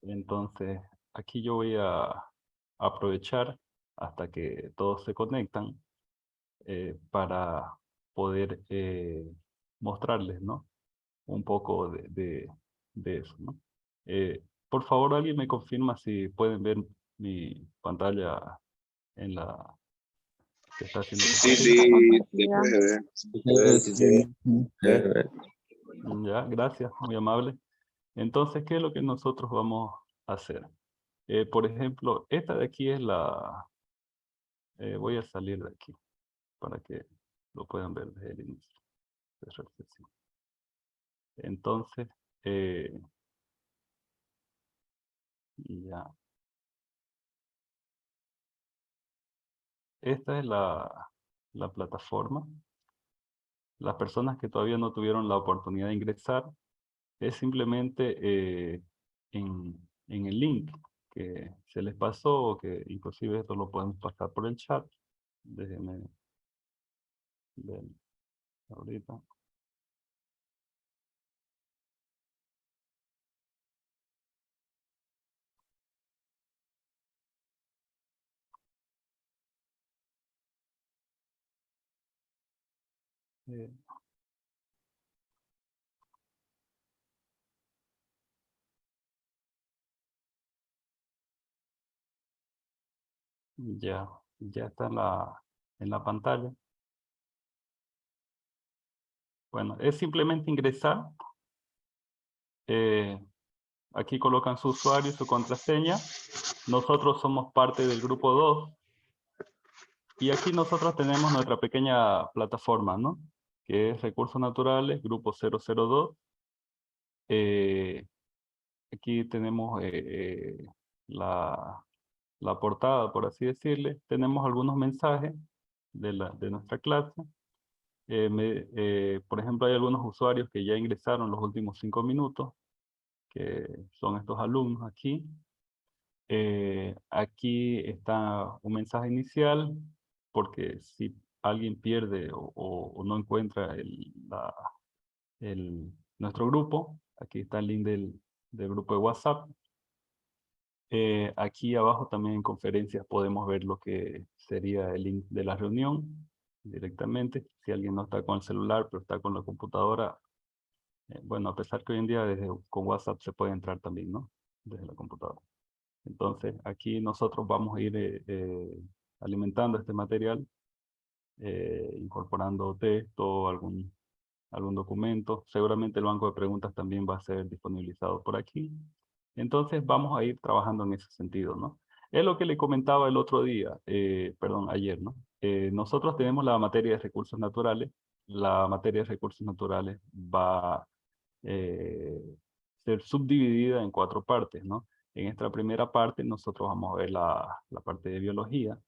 Entonces, aquí yo voy a aprovechar hasta que todos se conectan para poder mostrarles, ¿no? Un poco de eso, ¿no? Por favor, alguien me confirma si pueden ver mi pantalla en la que está haciendo Sí, compartir. sí, se puede ver. Se puede ver, sí se ve. Ya, gracias, muy amable. Entonces, ¿qué es lo que nosotros vamos a hacer? Por ejemplo, esta de aquí es la... voy a salir de aquí para que lo puedan ver desde el inicio. Cerrar sesión. Entonces, ya. Esta es la plataforma. Las personas que todavía no tuvieron la oportunidad de ingresar, es simplemente en el link que se les pasó, o que inclusive esto lo podemos pasar por el chat. Déjenme ver ahorita. Eh, ya está en la pantalla. Bueno, es simplemente ingresar. Aquí colocan su usuario y su contraseña. Nosotros somos parte del grupo 2. Y aquí nosotros tenemos nuestra pequeña plataforma, ¿no? Que es Recursos Naturales, Grupo 002. Aquí tenemos la portada, por así decirle. Tenemos algunos mensajes de nuestra clase. Por ejemplo, hay algunos usuarios que ya ingresaron los últimos 5 minutos, que son estos alumnos aquí. Aquí está un mensaje inicial, porque si alguien pierde o no encuentra nuestro grupo, aquí está el link del grupo de WhatsApp. Aquí abajo también en conferencias podemos ver lo que sería el link de la reunión directamente. Si alguien no está con el celular, pero está con la computadora, bueno, a pesar que hoy en día con WhatsApp se puede entrar también, ¿no? Desde la computadora. Entonces, aquí nosotros vamos a ir alimentando este material, incorporando texto, algún documento. Seguramente el banco de preguntas también va a ser disponibilizado por aquí. Entonces, vamos a ir trabajando en ese sentido, ¿no? Es lo que le comentaba el otro día, perdón, ayer, ¿no? Nosotros tenemos la materia de recursos naturales. La materia de recursos naturales va a ser subdividida en 4 partes, ¿no? En esta primera parte nosotros vamos a ver la parte de biología.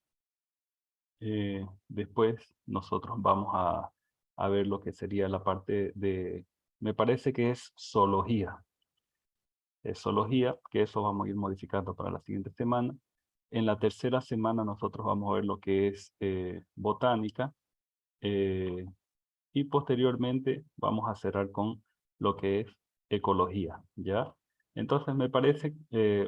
Después nosotros vamos a ver lo que sería la parte de, me parece que es zoología. Es zoología, que eso vamos a ir modificando para la siguiente semana. En la tercera semana nosotros vamos a ver lo que es botánica. Y posteriormente vamos a cerrar con lo que es ecología, ¿ya? Entonces me parece,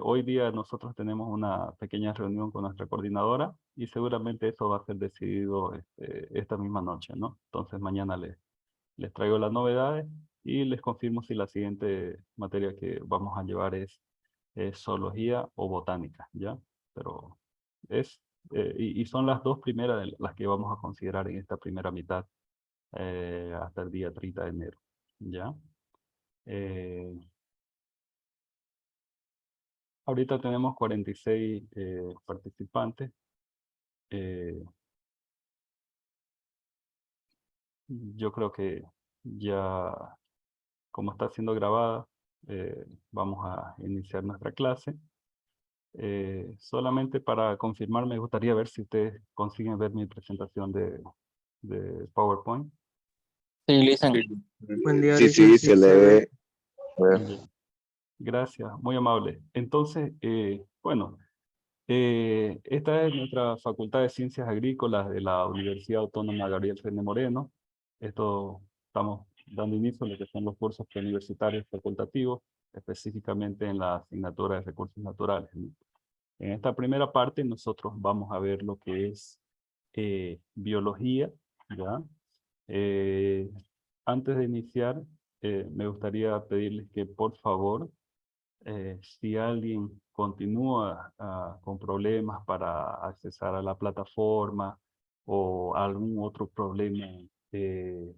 hoy día nosotros tenemos una pequeña reunión con nuestra coordinadora y seguramente eso va a ser decidido esta misma noche, ¿no? Entonces mañana les traigo las novedades y les confirmo si la siguiente materia que vamos a llevar es zoología o botánica, ¿ya? Pero y son las dos primeras de las que vamos a considerar en esta primera mitad hasta el día 30 de enero, ¿ya? Eh, ahorita tenemos 46 participantes. Yo creo que ya, como está siendo grabada, vamos a iniciar nuestra clase. Solamente para confirmar, me gustaría ver si ustedes consiguen ver mi presentación de PowerPoint. Sí, Listen. Buen día, Sí, Ulises, sí, sí se le se ve. ve. Ya. Gracias, muy amable. Entonces, bueno, esta es nuestra Facultad de Ciencias Agrícolas de la Universidad Autónoma Gabriel René Moreno. Estamos dando inicio a lo que son los cursos preuniversitarios facultativos. específicamente en la asignatura de recursos naturales, ¿no? En esta primera parte nosotros vamos a ver lo que es biología, ¿ya? Eh, Antes de iniciar, me gustaría pedirles que por favor, si alguien continúa con problemas para accesar a la plataforma o algún otro problema de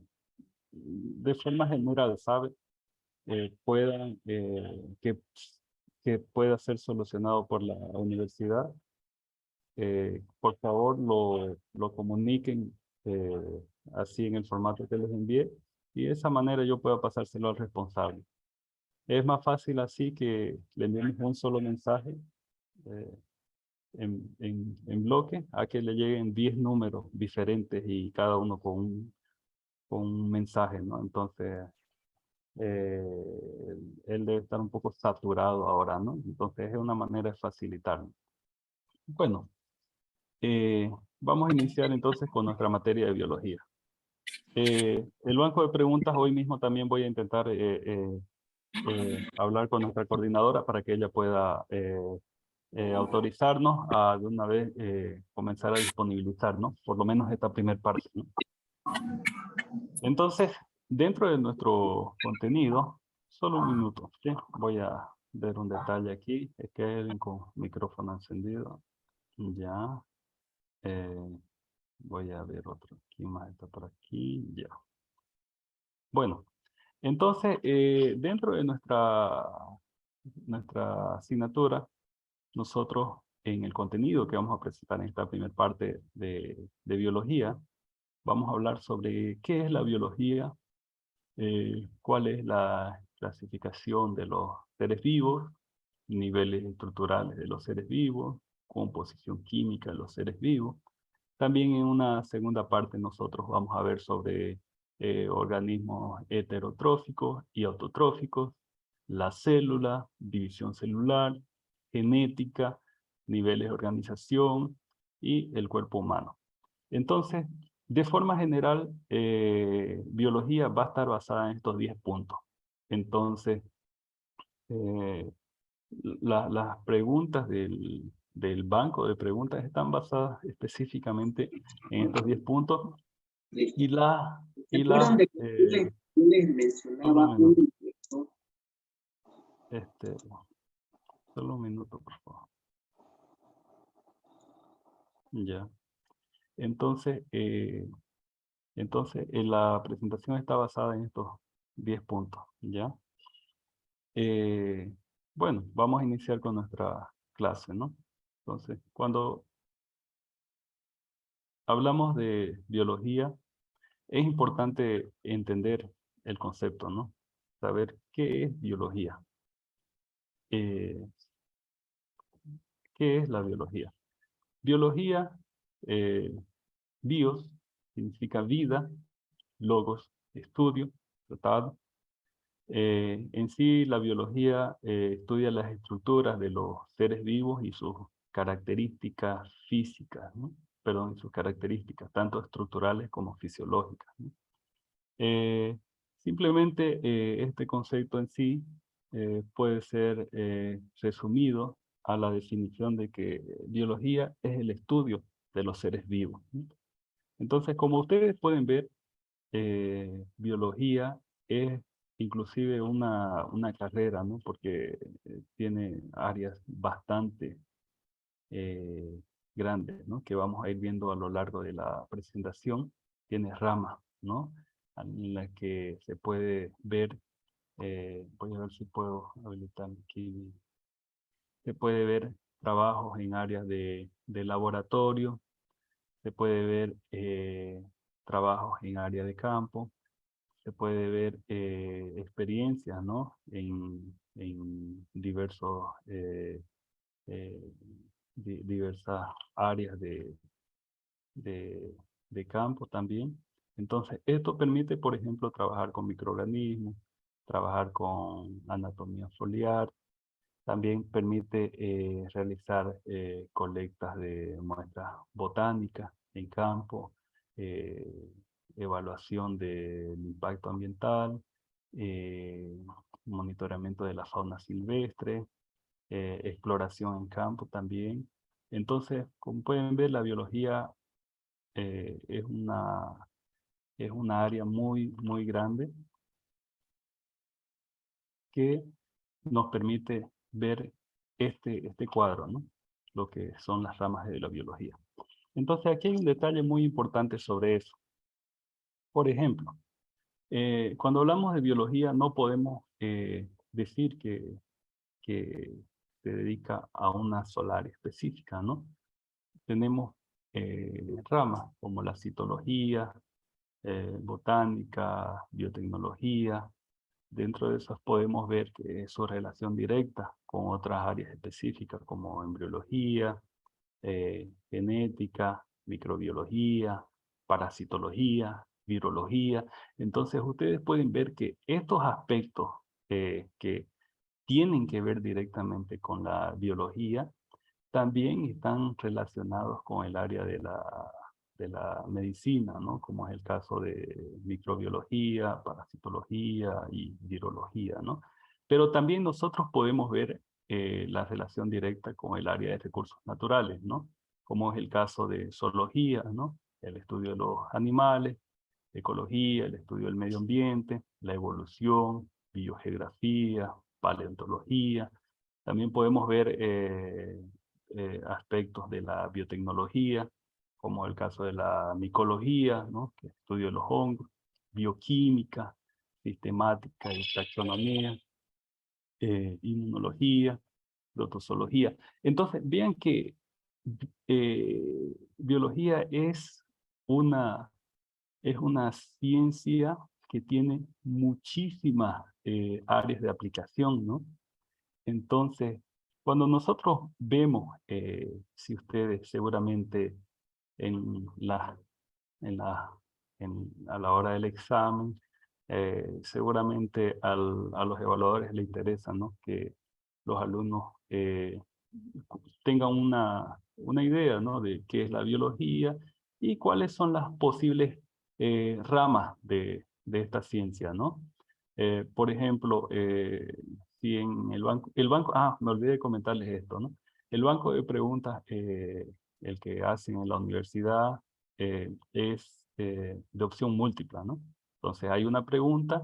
forma general, ¿sabe? Puedan, que pueda ser solucionado por la universidad, por favor lo comuniquen así en el formato que les envié y de esa manera yo puedo pasárselo al responsable. Es más fácil así que le enviemos un solo mensaje eh, en bloque a que le lleguen 10 números diferentes y cada uno con un mensaje, ¿no? Entonces, él debe estar un poco saturado ahora, ¿no? Entonces, es una manera de facilitarlo. Bueno, vamos a iniciar entonces con nuestra materia de biología. El banco de preguntas hoy mismo también voy a intentar hablar con nuestra coordinadora para que ella pueda autorizarnos a de una vez comenzar a disponibilizar, ¿no? Por lo menos esta primera parte, ¿no? Entonces, dentro de nuestro contenido, solo un minuto, ¿sí? Voy a ver un detalle aquí. Es que hay alguien con micrófono encendido. Ya. Voy a ver otro. ¿Quién más está por aquí? Ya. Bueno, entonces, dentro de nuestra asignatura, nosotros en el contenido que vamos a presentar en esta primera parte de biología, vamos a hablar sobre qué es la biología, cuál es la clasificación de los seres vivos, niveles estructurales de los seres vivos, composición química de los seres vivos. También en una segunda parte nosotros vamos a ver sobre organismos heterotróficos y autotróficos, la célula, división celular, genética, niveles de organización y el cuerpo humano. Entonces, de forma general, biología va a estar basada en estos 10 puntos. Entonces, eh, las preguntas del banco de preguntas están basadas específicamente en estos 10 puntos y la, ¿Se y acuerdan la, de que yo les solo un mencionaba un minuto, director? este, solo un minuto, por favor. Ya. Entonces, la presentación está basada en estos 10 puntos, ¿ya? Bueno, vamos a iniciar con nuestra clase, ¿no? Entonces, cuando hablamos de biología, es importante entender el concepto, ¿no? Saber qué es biología. Eh, ¿Qué es la biología? Biología, eh, bios, significa vida, logos, estudio, tratado. En sí, la biología estudia las estructuras de los seres vivos y sus características físicas, ¿no? Perdón, sus características, tanto estructurales como fisiológicas, ¿no? Eh, Simplemente este concepto en sí puede ser resumido a la definición de que biología es el estudio de los seres vivos, ¿no? Entonces, como ustedes pueden ver, biología es inclusive una carrera, ¿no? Porque tiene áreas bastante grandes, ¿no? Que vamos a ir viendo a lo largo de la presentación. Tiene ramas, ¿no? En las que se puede ver, voy a ver si puedo habilitar aquí, se puede ver trabajos en áreas de laboratorio, se puede ver trabajos en área de campo, se puede ver experiencias, ¿no? En diversos, diversas áreas de, de campo también. Entonces, esto permite, por ejemplo, trabajar con microorganismos, trabajar con anatomía foliar, también permite realizar colectas de muestras botánicas en campo, evaluación del impacto ambiental, eh, monitoreamiento de la fauna silvestre, exploración en campo también. Entonces, como pueden ver, la biología es una área muy, muy grande que nos permite ver este cuadro, ¿no? Lo que son las ramas de la biología. Entonces, aquí hay un detalle muy importante sobre eso. Por ejemplo, cuando hablamos de biología, no podemos decir que se dedica a una sola área específica, ¿no? Tenemos ramas como la citología, botánica, biotecnología. Dentro de esas podemos ver que es su relación directa con otras áreas específicas como embriología, genética, microbiología, parasitología, virología. Entonces ustedes pueden ver que estos aspectos que tienen que ver directamente con la biología también están relacionados con el área de la medicina, ¿no? Como es el caso de microbiología, parasitología y virología, ¿no? Pero también nosotros podemos ver la relación directa con el área de recursos naturales, ¿no? Como es el caso de zoología, ¿no? El estudio de los animales, ecología, el estudio del medio ambiente, la evolución, biogeografía, paleontología. También podemos ver aspectos de la biotecnología, como el caso de la micología, ¿no? Que estudia los hongos, bioquímica, sistemática y taxonomía, inmunología, protozoología. Entonces, vean que biología una, es una ciencia que tiene muchísimas áreas de aplicación, ¿no? Entonces, cuando nosotros vemos, si ustedes seguramente en la, en la, a la hora del examen, seguramente a los evaluadores les interesa, ¿no? Que los alumnos tengan una idea, ¿no? De qué es la biología y cuáles son las posibles ramas de esta ciencia, ¿no? Por ejemplo, si en me olvidé de comentarles esto, ¿no? El banco de preguntas, el que hacen en la universidad, es de opción múltipla, ¿no? Entonces hay una pregunta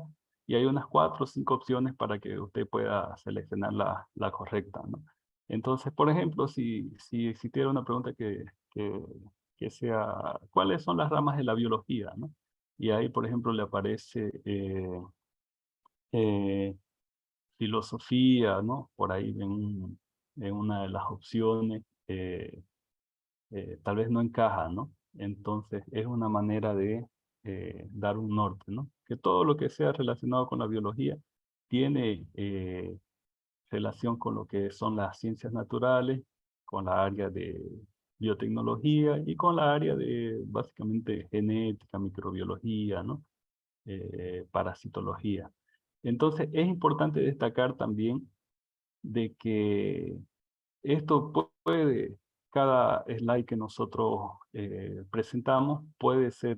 y hay unas 4 o 5 opciones para que usted pueda seleccionar la correcta, ¿no? Entonces, por ejemplo, si existiera una pregunta que sea, ¿cuáles son las ramas de la biología, ¿no? Y ahí, por ejemplo, le aparece eh, filosofía, ¿no? Por ahí en una de las opciones, tal vez no encaja, ¿no? Entonces es una manera de dar un norte, ¿no? Que todo lo que sea relacionado con la biología tiene relación con lo que son las ciencias naturales, con la área de biotecnología y con la área de básicamente genética, microbiología, ¿no? Parasitología. Entonces es importante destacar también de que esto cada slide que nosotros presentamos puede ser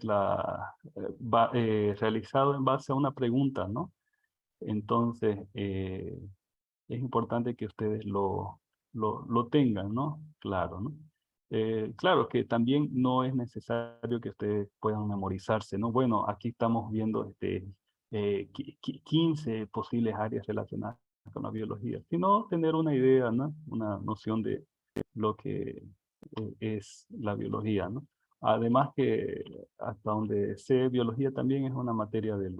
realizado en base a una pregunta, ¿no? Entonces, es importante que ustedes lo tengan, ¿no? Claro, ¿no? Claro que también no es necesario que ustedes puedan memorizarse, ¿no? Bueno, aquí estamos viendo 15 posibles áreas relacionadas con la biología, sino tener una idea, ¿no? Una noción de lo que es la biología, ¿no? Además que hasta donde sé, biología también es una materia del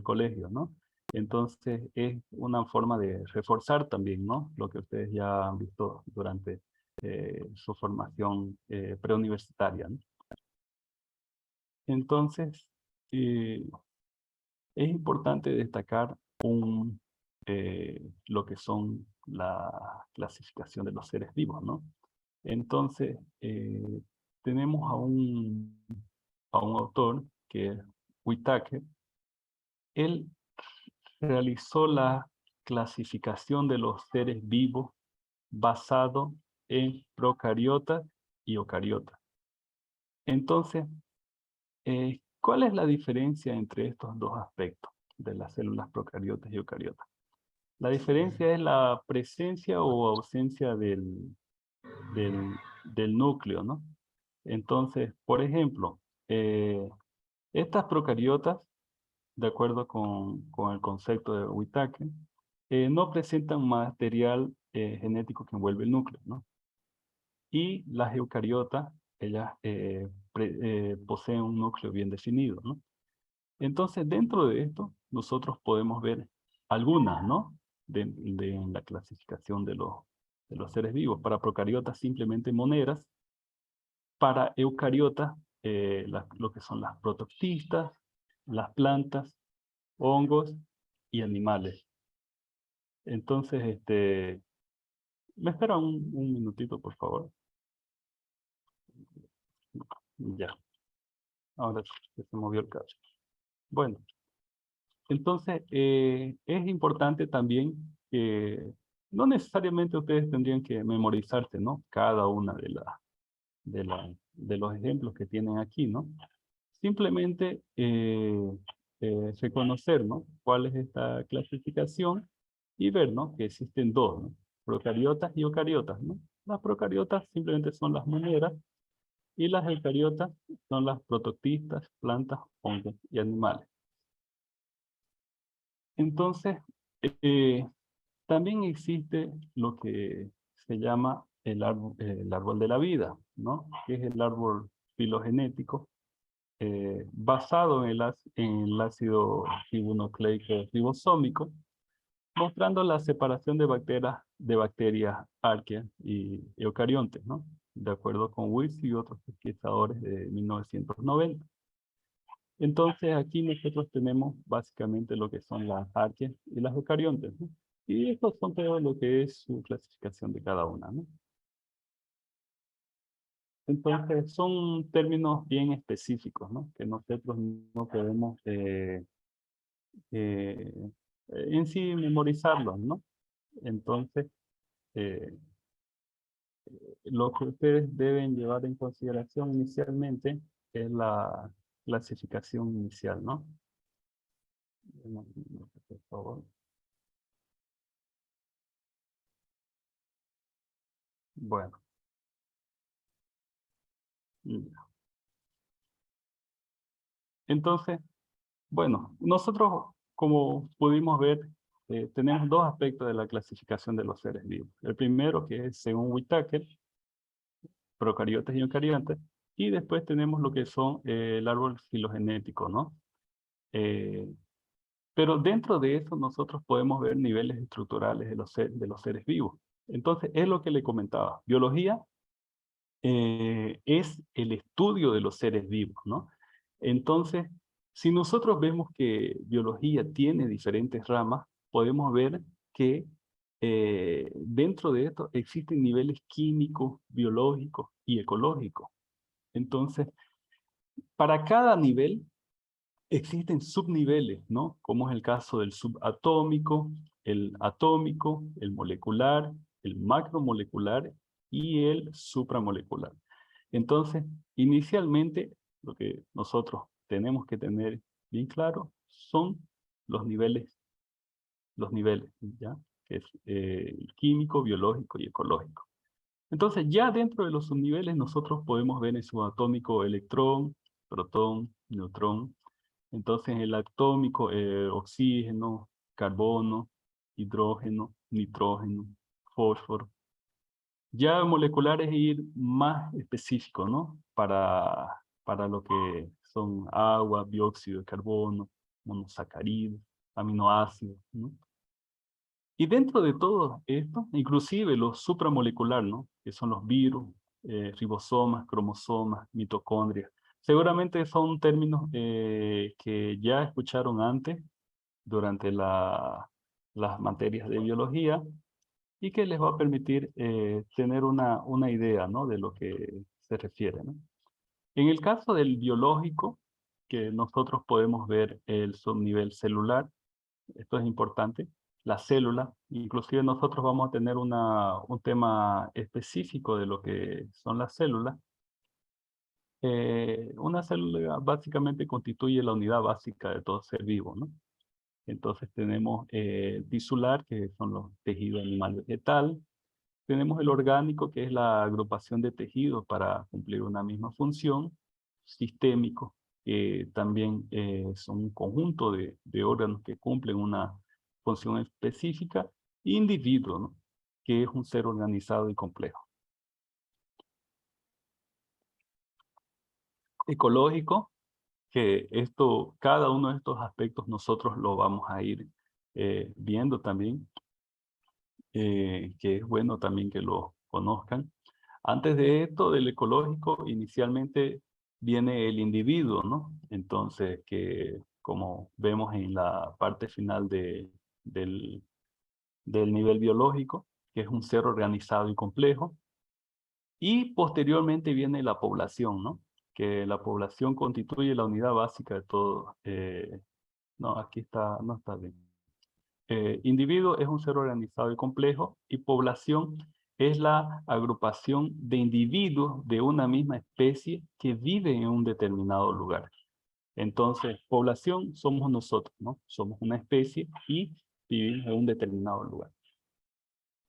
colegio, ¿no? Entonces es una forma de reforzar también, ¿no? Lo que ustedes ya han visto durante su formación preuniversitaria, ¿no? Entonces, eh, es importante destacar lo que son la clasificación de los seres vivos, ¿no? Entonces, tenemos a un autor que es Whitaker. Él realizó la clasificación de los seres vivos basado en procariotas y eucariotas. Entonces, ¿cuál es la diferencia entre estos dos aspectos de las células procariotas y eucariotas? La diferencia es la presencia o ausencia del núcleo, ¿no? Entonces, por ejemplo, estas procariotas, de acuerdo con el concepto de Whittaker, no presentan material genético que envuelve el núcleo, ¿no? Y las eucariotas, ellas poseen un núcleo bien definido, ¿no? Entonces, dentro de esto, nosotros podemos ver algunas, ¿no? En la clasificación de los seres vivos. Para procariotas, simplemente monedas. Para eucariotas, lo que son las protoctistas, las plantas, hongos y animales. Entonces, ¿me espera un minutito, por favor? Ya, ahora se movió el cable. Bueno, entonces es importante también que no necesariamente ustedes tendrían que memorizarse, ¿no? Cada una de los ejemplos que tienen aquí, ¿no? Simplemente reconocer, ¿no? Cuál es esta clasificación y ver, ¿no? Que existen dos, ¿no? Procariotas y eucariotas, ¿no? Las procariotas simplemente son las monedas y las eucariotas son las protoctistas, plantas, hongos y animales. Entonces, eh, también existe lo que se llama el árbol de la vida, ¿no? Que es el árbol filogenético basado en el ácido ribonucleico ribosómico, mostrando la separación de bacterias arqueas y eucariontes, ¿no? De acuerdo con Wills y otros pesquisadores de 1990. Entonces aquí nosotros tenemos básicamente lo que son las arqueas y las eucariontes, ¿no? Y estos son todo lo que es su clasificación de cada una, ¿no? Entonces son términos bien específicos, ¿no? Que nosotros no podemos eh, en sí memorizarlos, ¿no? Entonces, eh, lo que ustedes deben llevar en consideración inicialmente es la clasificación inicial, ¿no? Por favor. Bueno. Entonces, bueno, nosotros, como pudimos ver, tenemos dos aspectos de la clasificación de los seres vivos. El primero, que es según Whittaker, procariotas y eucariontes, y después tenemos lo que son el árbol filogenético, ¿no? Eh, pero dentro de eso nosotros podemos ver niveles estructurales de los seres vivos. Entonces, es lo que le comentaba. Biología es el estudio de los seres vivos, ¿no? Entonces, si nosotros vemos que biología tiene diferentes ramas, podemos ver que dentro de esto existen niveles químicos, biológicos y ecológicos. Entonces, para cada nivel existen subniveles, ¿no? Como es el caso del subatómico, el atómico, el molecular, el macromolecular y el supramolecular. Entonces, inicialmente, lo que nosotros tenemos que tener bien claro son los niveles, ¿ya? Que es químico, biológico y ecológico. Entonces, ya dentro de los subniveles nosotros podemos ver en subatómico electrón, protón, neutrón. Entonces, el atómico, oxígeno, carbono, hidrógeno, nitrógeno, fósforo. Ya molecular es ir más específico, ¿no? Para lo que son agua, dióxido de carbono, monosacáridos, aminoácidos, ¿no? Y dentro de todo esto, inclusive los supramolecular, ¿no? Que son los virus, ribosomas, cromosomas, mitocondrias. Seguramente son términos que ya escucharon antes durante las materias de biología y que les va a permitir tener una idea, ¿no? De lo que se refiere, ¿no? En el caso del biológico, que nosotros podemos ver el subnivel celular, esto es importante, la célula, inclusive nosotros vamos a tener un tema específico de lo que son las células. Una célula básicamente constituye la unidad básica de todo ser vivo, ¿no? Entonces tenemos tisular, que son los tejidos animal vegetal. Tenemos el orgánico, que es la agrupación de tejidos para cumplir una misma función. Sistémico, que también son un conjunto de órganos que cumplen una función específica. Individuo, ¿no? Que es un ser organizado y complejo. Ecológico, que cada uno de estos aspectos nosotros lo vamos a ir viendo también, que es bueno también que lo conozcan. Antes de esto, del ecológico, inicialmente viene el individuo, ¿no? Entonces, que como vemos en la parte final del nivel biológico, que es un ser organizado y complejo. Y posteriormente viene la población, ¿no? Que la población constituye la unidad básica de todo. No, aquí está, no está bien. Individuo es un ser organizado y complejo, y población es la agrupación de individuos de una misma especie que viven en un determinado lugar. Entonces, población somos nosotros, ¿no? Somos una especie y vivimos en un determinado lugar.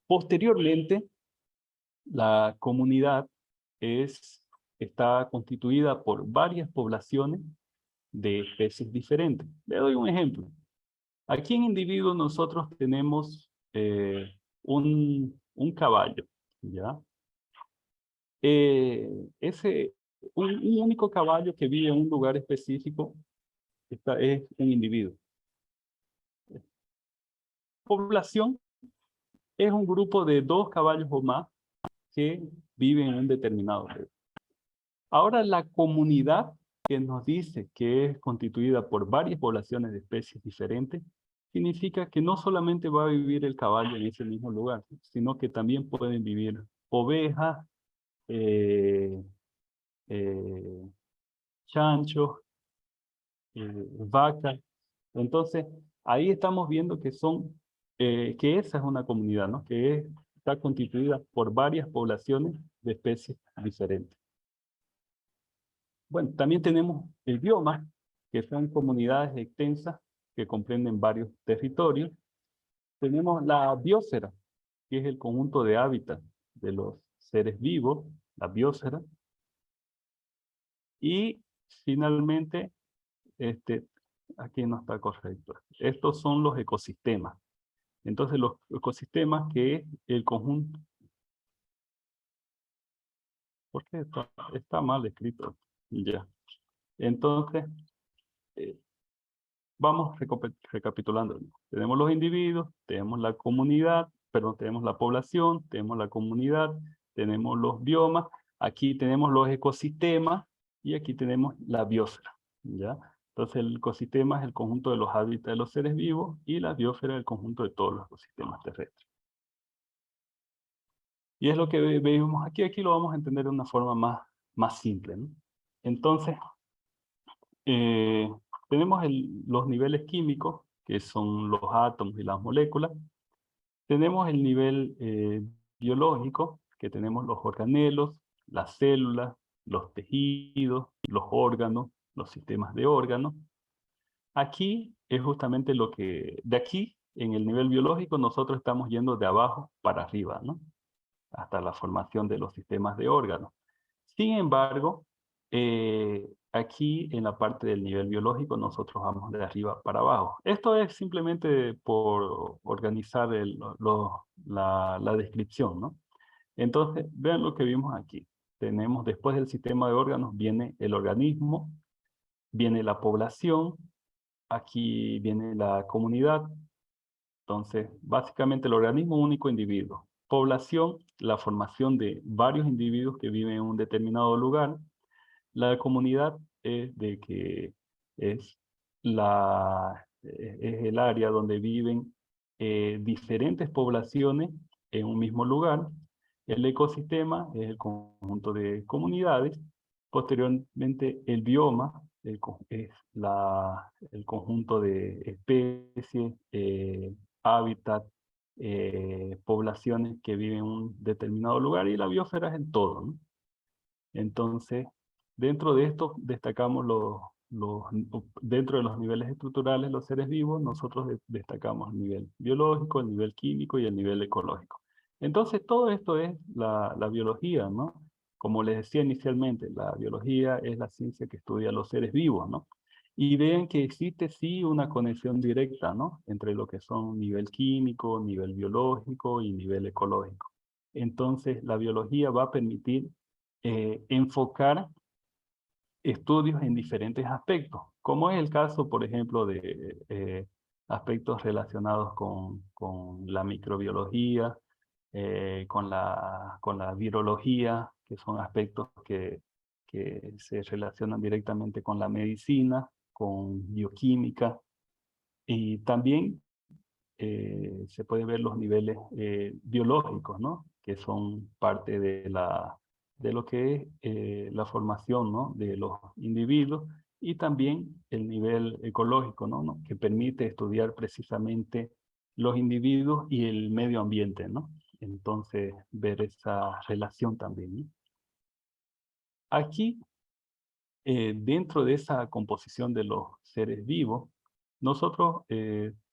Posteriormente, la comunidad está constituida por varias poblaciones de especies diferentes. Le doy un ejemplo. Aquí en individuo nosotros tenemos un caballo, ¿ya? Un único caballo que vive en un lugar específico es un individuo. Población es un grupo de 2 caballos o más que viven en un determinado lugar. Ahora, la comunidad, que nos dice que es constituida por varias poblaciones de especies diferentes, significa que no solamente va a vivir el caballo en ese mismo lugar, sino que también pueden vivir ovejas, eh, eh, chanchos, vacas. Entonces, ahí estamos viendo que esa es una comunidad, ¿no? Está constituida por varias poblaciones de especies diferentes. Bueno, también tenemos el bioma, que son comunidades extensas que comprenden varios territorios. Tenemos la biosfera, que es el conjunto de hábitat de los seres vivos, la biosfera. Y finalmente, aquí no está correcto. Estos son los ecosistemas. Entonces, los ecosistemas, que es el conjunto. ¿Por qué está mal escrito? Ya. Entonces, vamos recapitulando. Tenemos los individuos, tenemos la comunidad, perdón, tenemos la población, tenemos la comunidad, tenemos los biomas, aquí tenemos los ecosistemas y aquí tenemos la biosfera, ¿ya? Entonces el ecosistema es el conjunto de los hábitats de los seres vivos y la biosfera es el conjunto de todos los ecosistemas terrestres. Y es lo que vemos aquí. Aquí lo vamos a entender de una forma más simple, ¿no? Entonces, eh, tenemos los niveles químicos, que son los átomos y las moléculas. Tenemos el nivel biológico, que tenemos los organelos, las células, los tejidos, los órganos, los sistemas de órganos. Aquí es justamente de aquí, en el nivel biológico, nosotros estamos yendo de abajo para arriba, ¿no? Hasta la formación de los sistemas de órganos. Sin embargo, aquí en la parte del nivel biológico nosotros vamos de arriba para abajo. Esto es simplemente por organizar la descripción, ¿no? Entonces, vean lo que vimos aquí. Tenemos, después del sistema de órganos, viene el organismo, viene la población, aquí viene la comunidad. Entonces, básicamente el organismo, único individuo. Población, la formación de varios individuos que viven en un determinado lugar. La comunidad es, es el área donde viven diferentes poblaciones en un mismo lugar. El ecosistema es el conjunto de comunidades. Posteriormente, el bioma es el conjunto de especies, hábitat, poblaciones que viven en un determinado lugar, y la biosfera es el todo, ¿no? Entonces, dentro de esto destacamos dentro de los niveles estructurales, los seres vivos, nosotros destacamos el nivel biológico, el nivel químico y el nivel ecológico. Entonces, todo esto es la biología, ¿no? Como les decía inicialmente, la biología es la ciencia que estudia los seres vivos, ¿no? Y vean que existe sí una conexión directa, ¿no? Entre lo que son nivel químico, nivel biológico y nivel ecológico. Entonces, la biología va a permitir enfocar estudios en diferentes aspectos, como es el caso, por ejemplo, de aspectos relacionados con la microbiología, con la virología, que son aspectos que se relacionan directamente con la medicina, con bioquímica, y también se puede ver los niveles biológicos, ¿no? Que son parte de lo que es la formación, ¿no? De los individuos y también el nivel ecológico, ¿no? Que permite estudiar precisamente los individuos y el medio ambiente, ¿no? Entonces, ver esa relación también, ¿no? Aquí, dentro de esa composición de los seres vivos, nosotros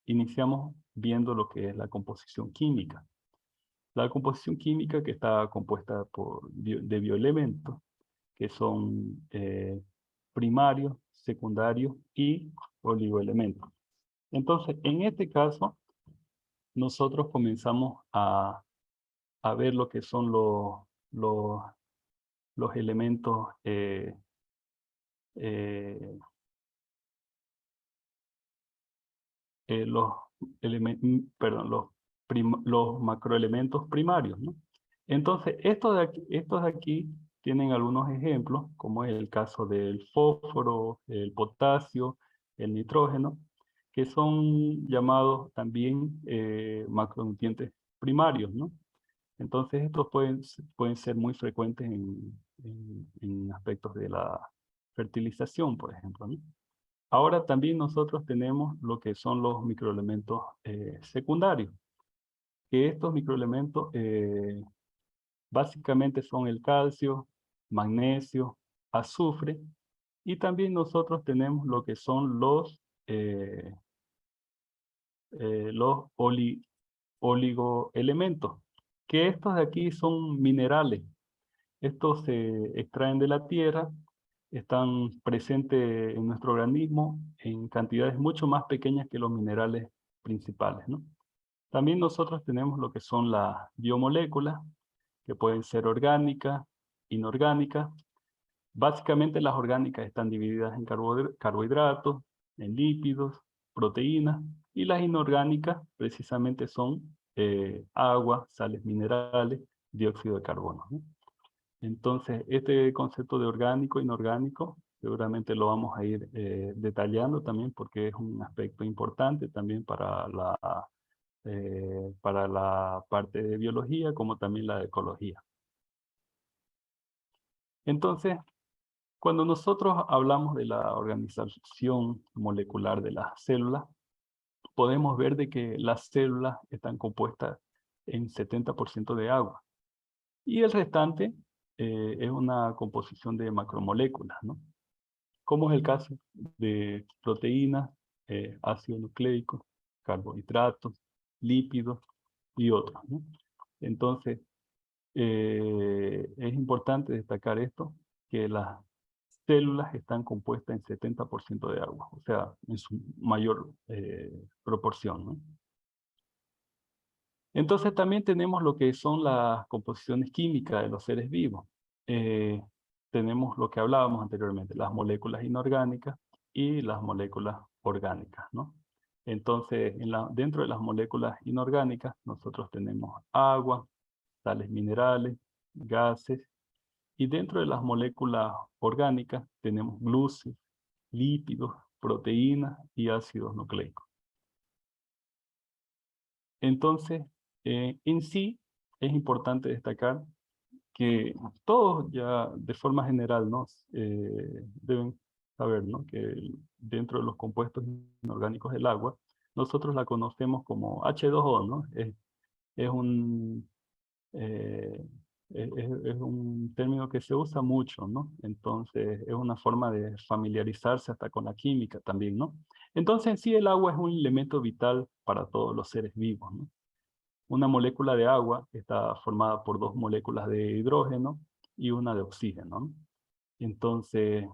iniciamos viendo lo que es la composición química. La composición química que está compuesta de bioelementos, que son primarios, secundarios y oligoelementos. Entonces, en este caso, nosotros comenzamos a ver lo que son los elementos eh, los, perdón, los macroelementos primarios, ¿no? Entonces, estos de aquí tienen algunos ejemplos, como es el caso del fósforo, el potasio, el nitrógeno, que son llamados también macronutrientes primarios, ¿no? Entonces, estos pueden ser muy frecuentes en aspectos de la fertilización, por ejemplo, ¿no? Ahora también nosotros tenemos lo que son los microelementos secundarios, que estos microelementos básicamente son el calcio, magnesio, azufre, y también nosotros tenemos lo que son eh, los oligoelementos, que estos de aquí son minerales. Estos se extraen de la tierra, están presentes en nuestro organismo en cantidades mucho más pequeñas que los minerales principales, ¿no? También nosotros tenemos lo que son las biomoléculas, que pueden ser orgánicas, inorgánicas. Básicamente las orgánicas están divididas en carbohidratos, en lípidos, proteínas, y las inorgánicas precisamente son agua, sales minerales, dióxido de carbono, ¿no? Entonces, este concepto de orgánico, inorgánico, seguramente lo vamos a ir detallando también porque es un aspecto importante también para la parte de biología como también la de ecología. Entonces, cuando nosotros hablamos de la organización molecular de las células, podemos ver de que las células están compuestas en 70% de agua. Y el restante es una composición de macromoléculas, ¿no? Como es el caso de proteínas, ácido nucleico, carbohidratos, lípidos y otros, ¿no? Entonces, es importante destacar esto, que las células están compuestas en 70% de agua, o sea, en su mayor proporción, ¿no? Entonces también tenemos lo que son las composiciones químicas de los seres vivos. Eh, Tenemos lo que hablábamos anteriormente, las moléculas inorgánicas y las moléculas orgánicas, ¿no? Entonces, dentro de las moléculas inorgánicas, nosotros tenemos agua, sales minerales, gases, y dentro de las moléculas orgánicas tenemos glúcidos, lípidos, proteínas y ácidos nucleicos. Entonces, en sí, es importante destacar que todos ya de forma general, ¿no? Deben saber, ¿no? Que dentro de los compuestos inorgánicos del agua, nosotros la conocemos como H2O, ¿no? Es un, eh, es un término que se usa mucho, ¿no? Entonces, es una forma de familiarizarse hasta con la química también, ¿no? Entonces, en sí, el agua es un elemento vital para todos los seres vivos, ¿no? Una molécula de agua está formada por dos moléculas de hidrógeno y una de oxígeno, ¿no? Entonces,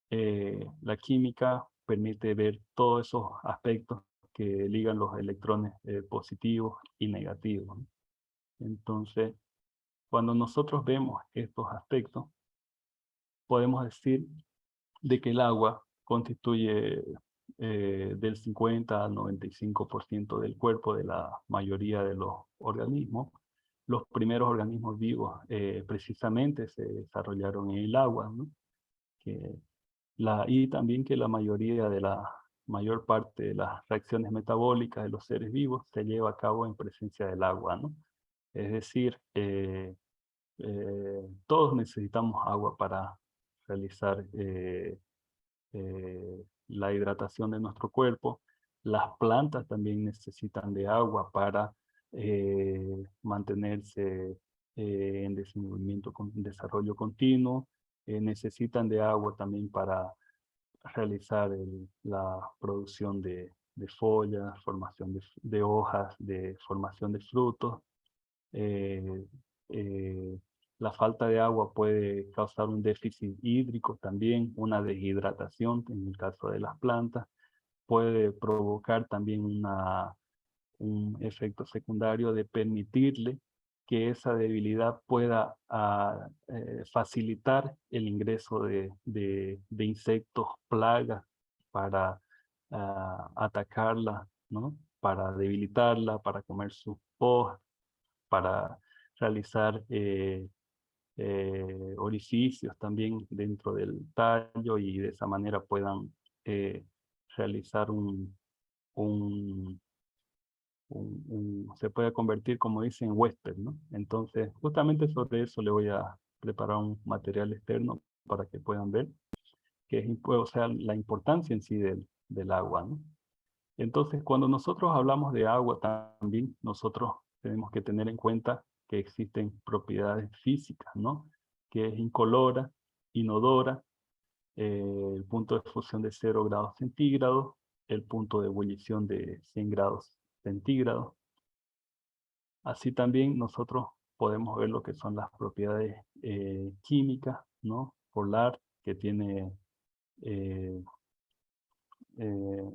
la química permite ver todos esos aspectos que ligan los electrones positivos y negativos, ¿no? Entonces, cuando nosotros vemos estos aspectos, podemos decir de que el agua constituye del 50 al 95% del cuerpo de la mayoría de los organismos. Los primeros organismos vivos precisamente se desarrollaron en el agua, ¿no? Y también que la mayoría de la mayor parte de las reacciones metabólicas de los seres vivos se lleva a cabo en presencia del agua, ¿no? Es decir, todos necesitamos agua para realizar la hidratación de nuestro cuerpo. Las plantas también necesitan de agua para mantenerse en desarrollo continuo. Necesitan de agua también para realizar la producción de follas, formación de hojas, de formación de frutos. eh, eh, la falta de agua puede causar un déficit hídrico también, una deshidratación en el caso de las plantas. Puede provocar también un efecto secundario de permitirle que esa debilidad pueda facilitar el ingreso de insectos, plagas, para atacarla, ¿no? Para debilitarla, para comer sus hojas, para realizar orificios también dentro del tallo y de esa manera puedan realizar un, se puede convertir, como dicen, en huésped, ¿no? Entonces, justamente sobre eso le voy a preparar un material externo para que puedan ver que es, o sea, la importancia en sí del agua, ¿no? Entonces, cuando nosotros hablamos de agua también, nosotros tenemos que tener en cuenta que existen propiedades físicas, ¿no? Que es incolora, inodora, el punto de fusión de 0 grados centígrados, el punto de ebullición de 100 grados centígrados. Así también nosotros podemos ver lo que son las propiedades químicas, ¿no? Polar, que tiene eh, eh,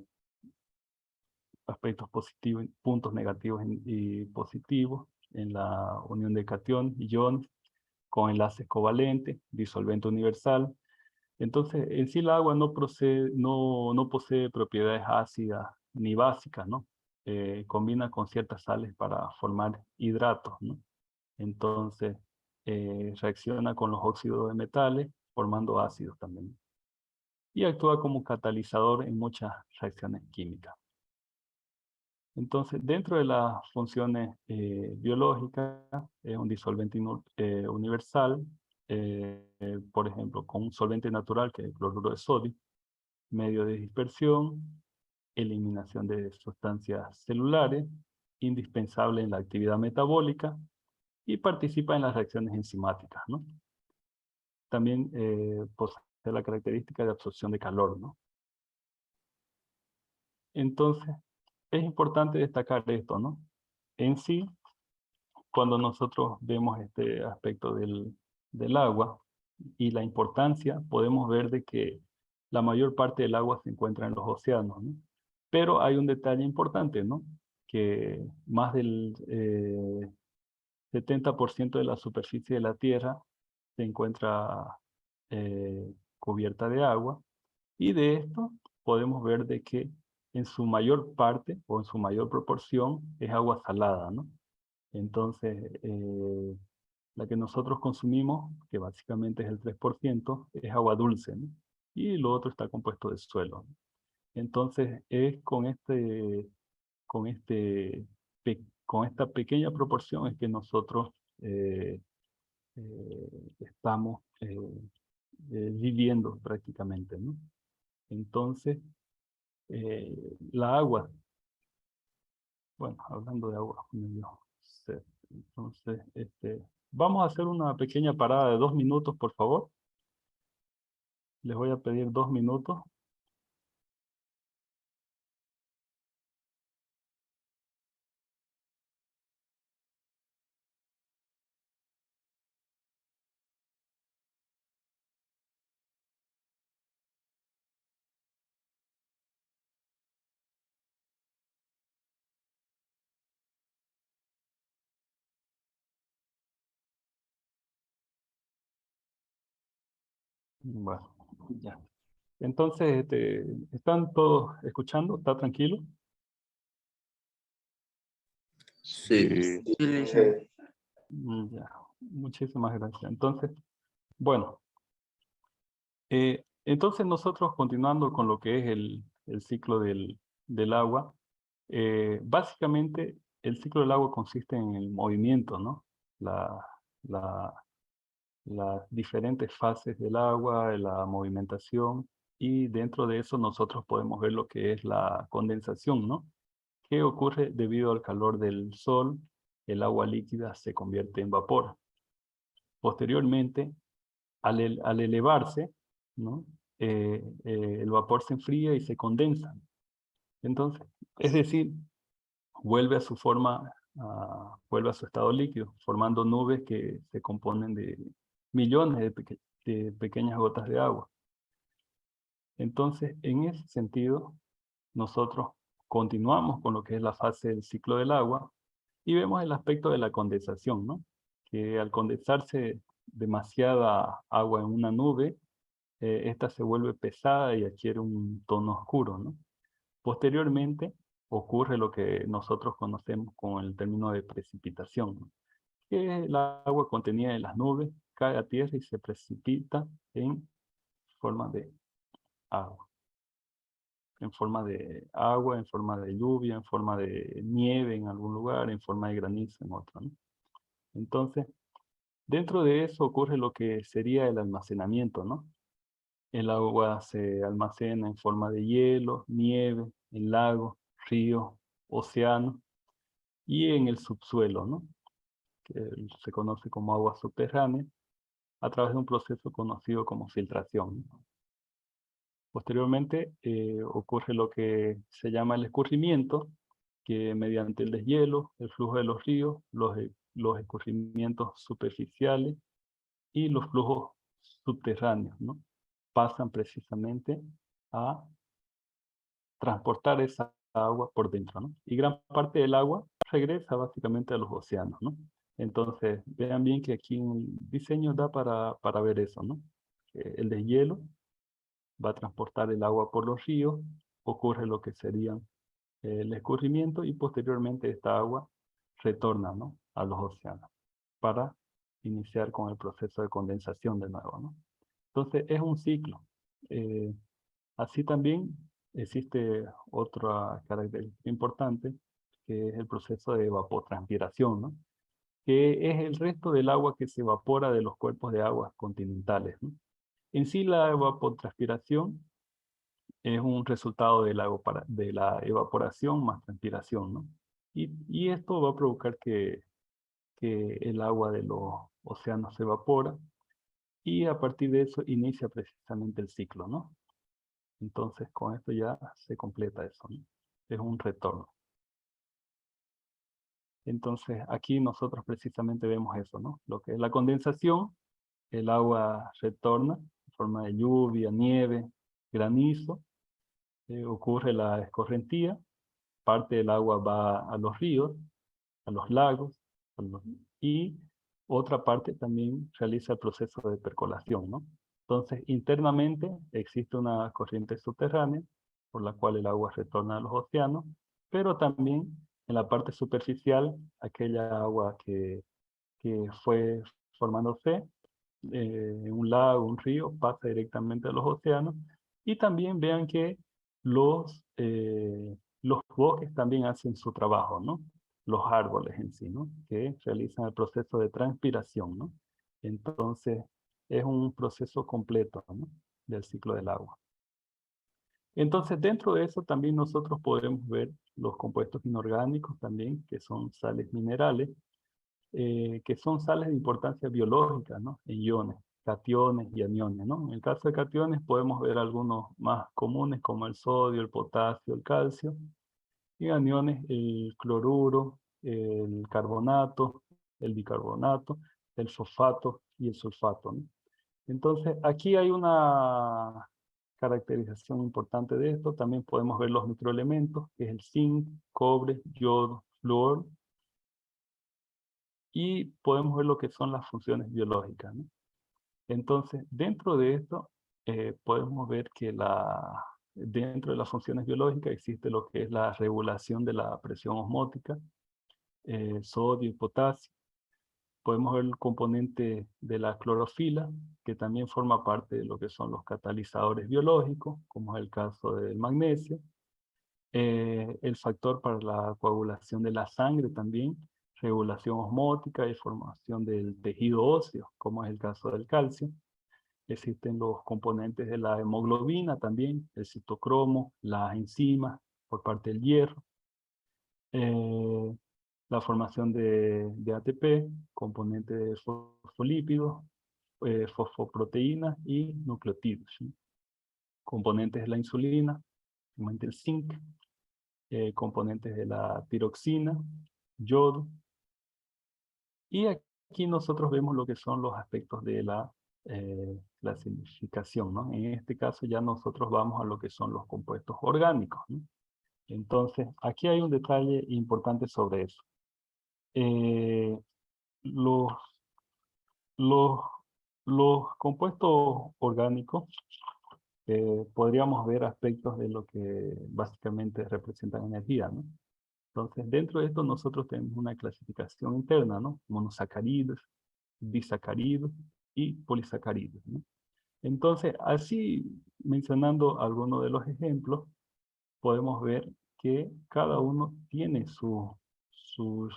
aspectos positivos, puntos negativos y positivos en la unión de cation y iones con enlaces covalentes, disolvente universal. Entonces, en sí el agua no posee propiedades ácidas ni básicas, ¿no? Combina con ciertas sales para formar hidratos, ¿no? Entonces, reacciona con los óxidos de metales, formando ácidos también. Y actúa como catalizador en muchas reacciones químicas. Entonces, dentro de las funciones biológicas, es un disolvente universal, por ejemplo, con un solvente natural que es el cloruro de sodio, medio de dispersión, eliminación de sustancias celulares, indispensable en la actividad metabólica y participa en las reacciones enzimáticas, ¿no? También posee la característica de absorción de calor, ¿no? Entonces, es importante destacar esto, ¿no? En sí, cuando nosotros vemos este aspecto del agua y la importancia, podemos ver de que la mayor parte del agua se encuentra en los océanos, ¿no? Pero hay un detalle importante, ¿no? Que más del 70% de la superficie de la Tierra se encuentra cubierta de agua, y de esto podemos ver de que en su mayor parte o en su mayor proporción es agua salada, ¿no? Entonces, la que nosotros consumimos, que básicamente es el 3%, es agua dulce, ¿no? Y lo otro está compuesto de suelo. Entonces, es con este, con esta pequeña proporción es que nosotros estamos viviendo prácticamente, ¿no? Entonces, la agua, bueno, hablando de agua, medio sed. Entonces, Vamos a hacer una pequeña parada de 2 minutos, por favor. Les voy a pedir 2 minutos. Bueno, ya. Entonces, ¿están todos escuchando? ¿Está tranquilo? Sí. Sí, licenciado. Ya. Muchísimas gracias. Entonces, bueno, entonces nosotros continuando con lo que es el ciclo del agua, básicamente el ciclo del agua consiste en el movimiento, ¿no? La, la, las diferentes fases del agua, la movimentación, y dentro de eso nosotros podemos ver lo que es la condensación, ¿no? Que ocurre debido al calor del sol, el agua líquida se convierte en vapor. Posteriormente, al elevarse, ¿no? El vapor se enfría y se condensa. Entonces, es decir, vuelve a su forma, vuelve a su estado líquido, formando nubes que se componen de millones de pequeñas gotas de agua. Entonces, en ese sentido, nosotros continuamos con lo que es la fase del ciclo del agua y vemos el aspecto de la condensación, ¿no? Que al condensarse demasiada agua en una nube, esta se vuelve pesada y adquiere un tono oscuro, ¿no? Posteriormente ocurre lo que nosotros conocemos con el término de precipitación, ¿no? Que el agua contenida en las nubes cae a tierra y se precipita en forma de agua. En forma de agua, en forma de lluvia, en forma de nieve en algún lugar, en forma de granizo en otro, ¿no? Entonces, dentro de eso ocurre lo que sería el almacenamiento, ¿no? El agua se almacena en forma de hielo, nieve, en lagos, ríos, océanos y en el subsuelo, ¿no? Que se conoce como agua subterránea, a través de un proceso conocido como filtración, ¿no? Posteriormente ocurre lo que se llama el escurrimiento, que mediante el deshielo, el flujo de los ríos, los escurrimientos superficiales y los flujos subterráneos, ¿no? Pasan precisamente a transportar esa agua por dentro, ¿no? Y gran parte del agua regresa básicamente a los océanos, ¿no? Entonces, vean bien que aquí en el diseño da para ver eso, ¿no? El deshielo va a transportar el agua por los ríos, ocurre lo que sería el escurrimiento y posteriormente esta agua retorna, ¿no? A los océanos para iniciar con el proceso de condensación de nuevo, ¿no? Entonces, es un ciclo. Eh, Así también existe otra característica importante, que es el proceso de evapotranspiración, ¿no? Que es el resto del agua que se evapora de los cuerpos de aguas continentales, ¿no? En sí, la evapotranspiración es un resultado de la evaporación más transpiración, ¿no? Y esto va a provocar que el agua de los océanos se evapora y a partir de eso inicia precisamente el ciclo, ¿no? Entonces, con esto ya se completa eso, ¿no? Es un retorno. Entonces, aquí nosotros precisamente vemos eso, ¿no? Lo que es la condensación, el agua retorna en forma de lluvia, nieve, granizo, ocurre la escorrentía, parte del agua va a los ríos, a los lagos, y otra parte también realiza el proceso de percolación, ¿no? Entonces, internamente existe una corriente subterránea por la cual el agua retorna a los océanos, pero también en la parte superficial, aquella agua que fue formándose en un lago, un río, pasa directamente a los océanos. Y también vean que los bosques también hacen su trabajo, ¿no? Los árboles en sí, ¿no? Que realizan el proceso de transpiración, ¿no? Entonces, es un proceso completo, ¿no? Del ciclo del agua. Entonces, dentro de eso también nosotros podemos ver los compuestos inorgánicos también, que son sales minerales, que son sales de importancia biológica, ¿no? En iones, cationes y aniones, ¿no? En el caso de cationes podemos ver algunos más comunes como el sodio, el potasio, el calcio. Y aniones, el cloruro, el carbonato, el bicarbonato, el fosfato y el sulfato, ¿no? Entonces, aquí hay una caracterización importante de esto. También podemos ver los microelementos, que es el zinc, cobre, yodo, flúor. Y podemos ver lo que son las funciones biológicas, ¿no? Entonces, dentro de esto, podemos ver que dentro de las funciones biológicas existe lo que es la regulación de la presión osmótica, sodio y potasio. Podemos ver el componente de la clorofila, que también forma parte de lo que son los catalizadores biológicos, como es el caso del magnesio. El factor para la coagulación de la sangre también, regulación osmótica y formación del tejido óseo, como es el caso del calcio. Existen los componentes de la hemoglobina también, el citocromo, las enzimas por parte del hierro. La formación de ATP, componentes de fosfolípidos, fosfoproteínas y nucleótidos, ¿sí? Componentes de la insulina, componente del zinc, componentes de la tiroxina, yodo. Y aquí nosotros vemos lo que son los aspectos de la clasificación, ¿no? En este caso ya nosotros vamos a lo que son los compuestos orgánicos, ¿no? Entonces, aquí hay un detalle importante sobre eso. Los, los, los compuestos orgánicos, podríamos ver aspectos de lo que básicamente representan energía, ¿no? Entonces, dentro de esto nosotros tenemos una clasificación interna, ¿no? Monosacáridos, disacáridos y polisacáridos, ¿no? Entonces, así mencionando algunos de los ejemplos, podemos ver que cada uno tiene sus, sus,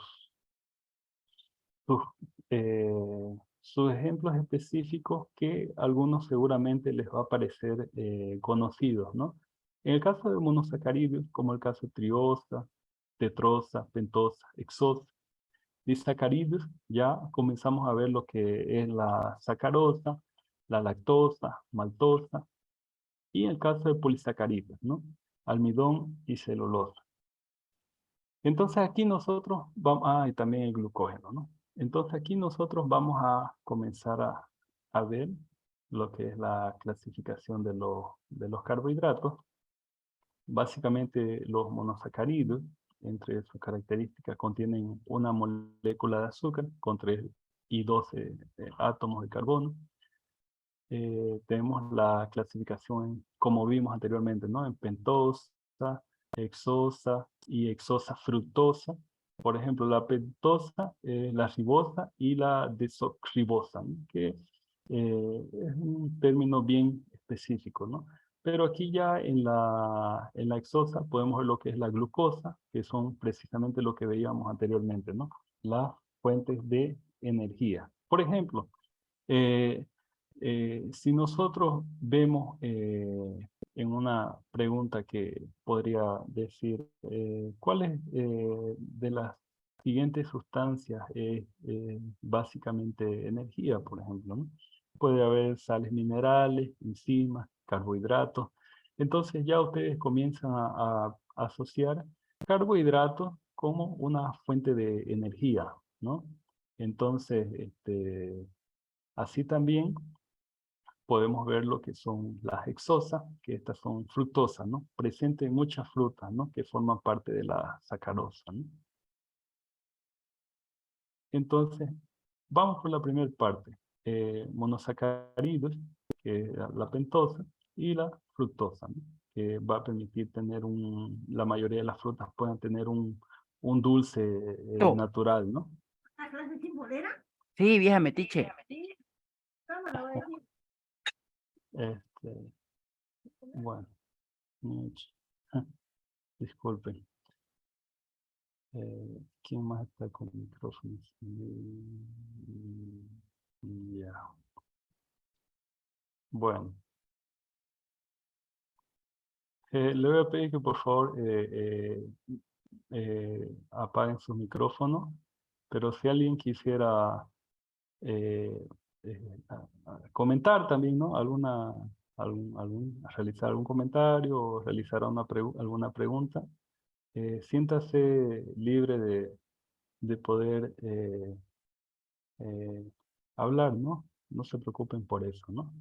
sus ejemplos específicos que a algunos seguramente les va a parecer conocidos, ¿no? En el caso de monosacáridos, como el caso de triosa, tetrosa, pentosa, hexosa, disacáridos, ya comenzamos a ver lo que es la sacarosa, la lactosa, maltosa, y en el caso de polisacáridos, ¿no? Almidón y celulosa. Entonces aquí nosotros vamos, y también el glucógeno, ¿no? Entonces aquí nosotros vamos a comenzar a ver lo que es la clasificación de los carbohidratos. Básicamente los monosacáridos, entre sus características, contienen una molécula de azúcar con 3 y 12 átomos de carbono. Tenemos la clasificación, como vimos anteriormente, ¿no? En pentosa, hexosa y hexosa fructosa. Por ejemplo, la pentosa, la ribosa y la desoxirribosa, ¿no? Que es un término bien específico, ¿no? Pero aquí ya en la hexosa podemos ver lo que es la glucosa, que son precisamente lo que veíamos anteriormente, ¿no? Las fuentes de energía. Por ejemplo, eh, si nosotros vemos en una pregunta que podría decir, ¿cuáles de las siguientes sustancias es básicamente energía, por ejemplo, ¿no? Puede haber sales minerales, enzimas, carbohidratos. Entonces ya ustedes comienzan a asociar carbohidratos como una fuente de energía, ¿no? Entonces, así también podemos ver lo que son las hexosas, que estas son fructosas, ¿no? Presentes en muchas frutas, ¿no? Que forman parte de la sacarosa, ¿no? Entonces, vamos por la primera parte. Monosacáridos, que es la pentosa, y la fructosa, ¿no? Que va a permitir tener la mayoría de las frutas pueden tener un dulce natural, ¿no? Sí, vieja metiche. Bueno, disculpen. ¿Quién más está con micrófonos? Ya. Bueno. Le voy a pedir que por favor apaguen su micrófono, pero si alguien quisiera comentar también, ¿no? Realizar algún comentario o realizar alguna pregunta, siéntase libre de poder hablar, ¿no? No se preocupen por eso, ¿no?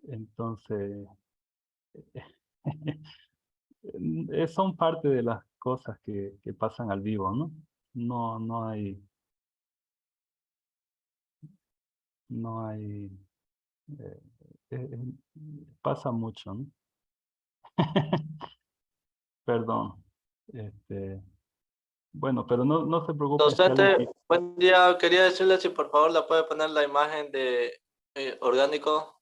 Entonces, son parte de las cosas que pasan al vivo, ¿no? No hay, eh, eh, eh, pasa mucho, ¿no? Perdón. Bueno, pero no se preocupen si alguien Docente, buen día. Quería decirle si por favor la puede poner la imagen de orgánico.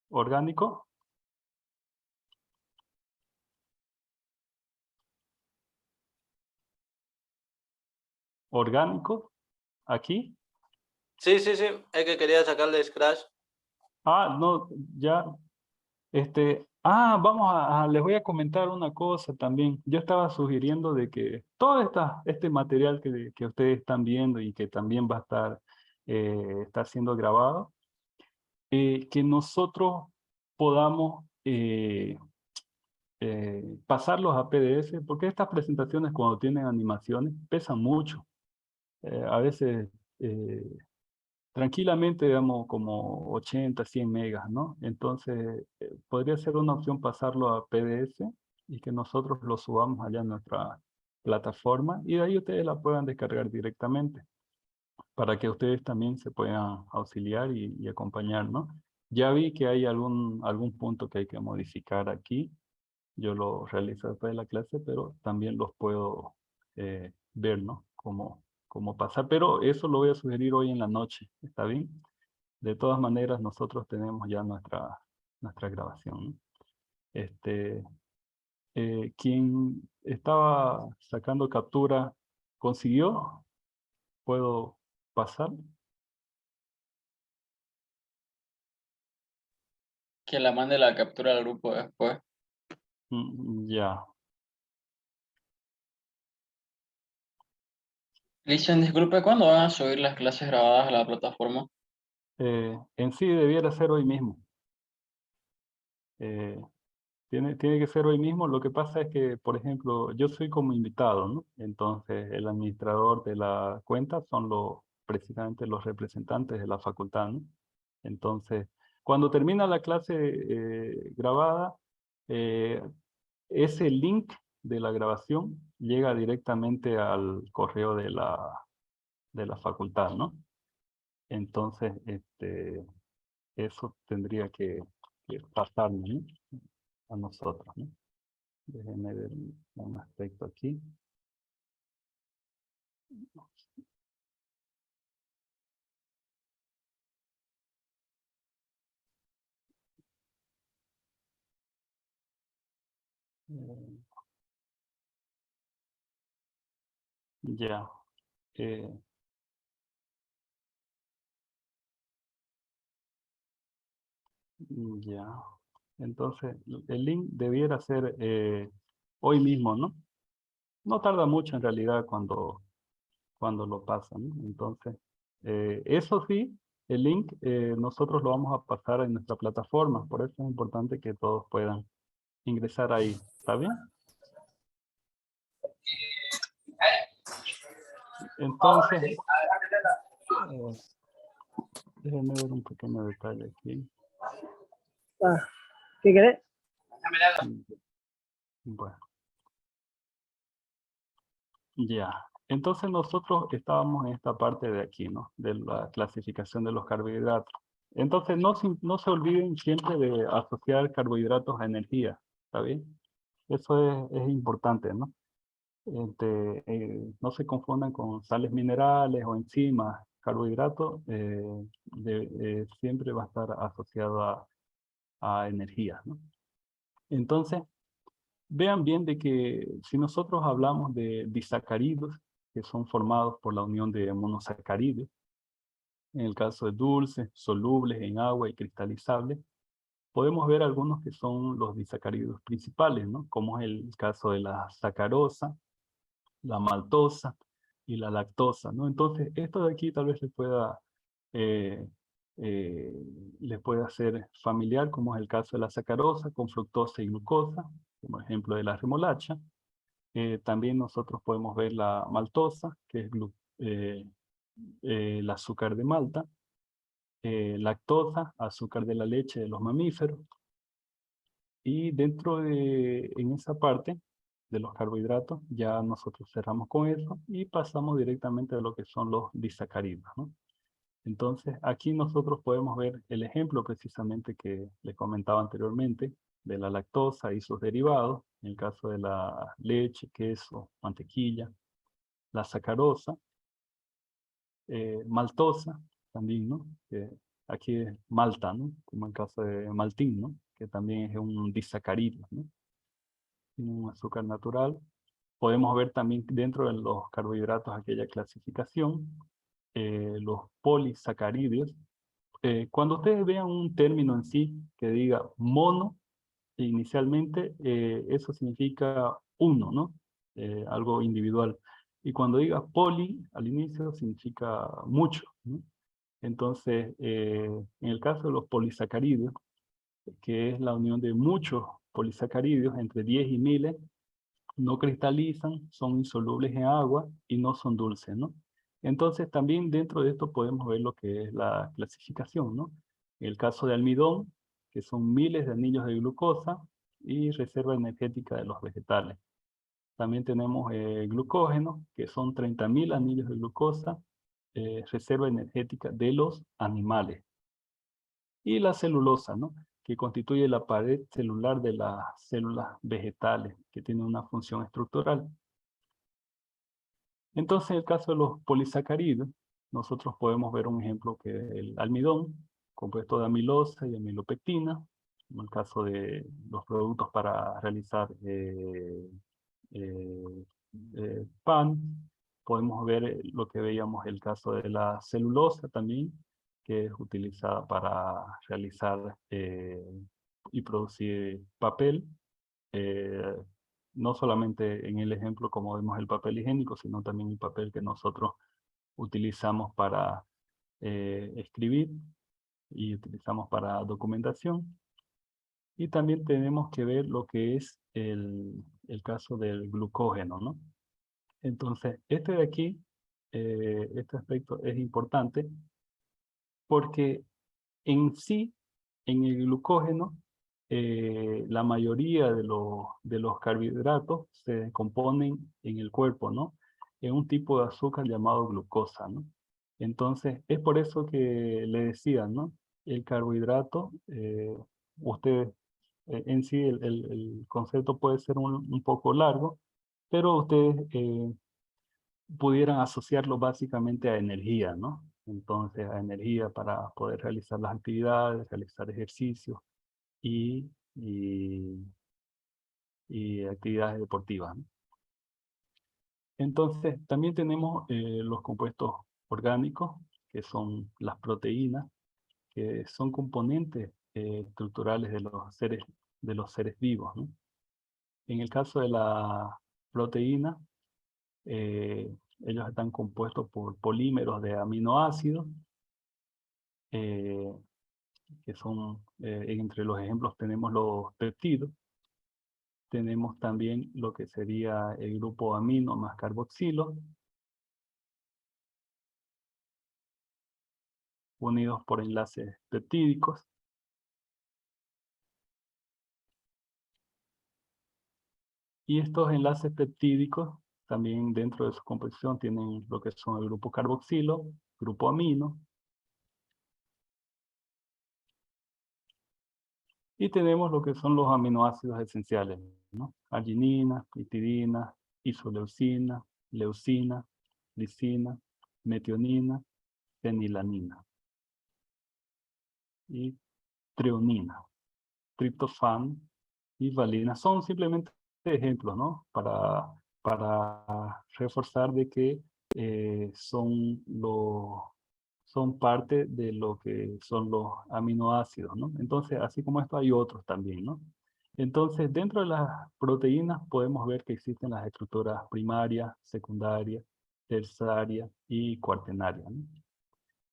orgánico. Orgánico, aquí. Sí, sí, sí. Es que quería sacarle Scratch. Ah, no, ya. Les voy a comentar una cosa también. Yo estaba sugiriendo de que todo este material que ustedes están viendo y que también va a está siendo grabado, que nosotros podamos pasarlos a PDF, porque estas presentaciones cuando tienen animaciones pesan mucho. A veces tranquilamente, digamos, como 80, 100 megas, ¿no? Entonces, podría ser una opción pasarlo a PDF y que nosotros lo subamos allá en nuestra plataforma y de ahí ustedes la puedan descargar directamente para que ustedes también se puedan auxiliar y acompañar, ¿no? Ya vi que hay algún punto que hay que modificar aquí. Yo lo realizo después de la clase, pero también los puedo ver, ¿no? Cómo pasar. Pero eso lo voy a sugerir hoy en la noche, ¿está bien? De todas maneras, nosotros tenemos ya nuestra grabación, ¿no? Quien estaba sacando captura, ¿consiguió? ¿Puedo pasar? Que la mande la captura al grupo después. Ya. Listen, disculpe, ¿cuándo van a subir las clases grabadas a la plataforma? En sí debiera ser hoy mismo. Tiene que ser hoy mismo. Lo que pasa es que, por ejemplo, yo soy como invitado, ¿no? Entonces, el administrador de la cuenta son precisamente los representantes de la facultad, ¿no? Entonces, cuando termina la clase grabada, eh, ese link de la grabación llega directamente al correo de la facultad, ¿no? Entonces, eso tendría que pasarnos, ¿no? A nosotros, ¿no? Déjenme ver un aspecto aquí. Ya. Ya. Entonces, el link debiera ser hoy mismo, ¿no? No tarda mucho en realidad cuando lo pasan, ¿no? Entonces, eso sí, el link nosotros lo vamos a pasar en nuestra plataforma, por eso es importante que todos puedan ingresar ahí, ¿está bien? Entonces, déjenme ver un pequeño detalle aquí. ¿Qué querés? Bueno, ya. Entonces nosotros estábamos en esta parte de aquí, ¿no? De la clasificación de los carbohidratos. Entonces no se olviden siempre de asociar carbohidratos a energía, ¿está bien? Eso es importante, ¿no? No se confundan con sales minerales o enzimas. Carbohidratos siempre va a estar asociado a energía, ¿no? Entonces, vean bien de que si nosotros hablamos de disacáridos, que son formados por la unión de monosacáridos, en el caso de dulces, solubles en agua y cristalizables, podemos ver algunos que son los disacáridos principales, ¿no? Como es el caso de la sacarosa, la maltosa, y la lactosa, ¿no? Entonces, esto de aquí tal vez eh, eh, les pueda ser familiar, como es el caso de la sacarosa con fructosa y glucosa, como ejemplo de la remolacha. También nosotros podemos ver la maltosa, que es el azúcar de Malta, lactosa, azúcar de la leche de los mamíferos. Y en esa parte de los carbohidratos, ya nosotros cerramos con eso y pasamos directamente a lo que son los disacáridos, ¿no? Entonces, aquí nosotros podemos ver el ejemplo precisamente que les comentaba anteriormente, de la lactosa y sus derivados, en el caso de la leche, queso, mantequilla, la sacarosa, maltosa también, ¿no? Que aquí es malta, ¿no? Como en el caso de maltín, ¿no? Que también es un disacárido, ¿no? Un azúcar natural. Podemos ver también dentro de los carbohidratos aquella clasificación, los polisacáridos. Cuando ustedes vean un término en sí que diga mono, inicialmente eso significa uno, ¿no? Algo individual. Y cuando diga poli, al inicio significa mucho, ¿no? Entonces, en el caso de los polisacáridos, que es la unión de muchos polisacáridos, entre 10 y miles, no cristalizan, son insolubles en agua y no son dulces, ¿no? Entonces también dentro de esto podemos ver lo que es la clasificación, ¿no? En el caso de almidón, que son miles de anillos de glucosa y reserva energética de los vegetales. También tenemos glucógeno, que son 30.000 anillos de glucosa, reserva energética de los animales. Y la celulosa, ¿no? Que constituye la pared celular de las células vegetales, que tiene una función estructural. Entonces, en el caso de los polisacáridos, nosotros podemos ver un ejemplo que es el almidón, compuesto de amilosa y amilopectina, en el caso de los productos para realizar eh, pan. Podemos ver lo que veíamos el caso de la celulosa también, que es utilizada para realizar y producir papel. eh, no solamente en el ejemplo como vemos el papel higiénico, sino también el papel que nosotros utilizamos para escribir y utilizamos para documentación. Y también tenemos que ver lo que es el caso del glucógeno, ¿no? Entonces, este de aquí, este aspecto es importante porque en sí, en el glucógeno, la mayoría de los carbohidratos se descomponen en el cuerpo, ¿no? En un tipo de azúcar llamado glucosa, ¿no? Entonces, es por eso que le decían, ¿no? El carbohidrato, ustedes, en sí el concepto puede ser un poco largo, pero ustedes pudieran asociarlo básicamente a energía, ¿no? Entonces, a energía para poder realizar las actividades, realizar ejercicios y, y, y actividades deportivas, ¿no? Entonces, también tenemos los compuestos orgánicos, que son las proteínas, que son componentes estructurales de los seres vivos, ¿no? En el caso de la proteína, ellos están compuestos por polímeros de aminoácidos, eh, que son, entre los ejemplos tenemos los peptidos, tenemos también lo que sería el grupo amino más carboxilo, unidos por enlaces peptídicos. Y estos enlaces peptídicos también dentro de su composición tienen lo que son el grupo carboxilo, grupo amino. Y tenemos lo que son los aminoácidos esenciales, ¿no? Arginina, histidina, isoleucina, leucina, lisina, metionina, fenilanina y treonina, triptofán y valina. Son simplemente ejemplos, ¿no? Para reforzar de que son parte de lo que son los aminoácidos, ¿no? Entonces, así como esto hay otros también, ¿no? Entonces, dentro de las proteínas podemos ver que existen las estructuras primarias, secundarias, terciaria y cuaternaria, ¿no?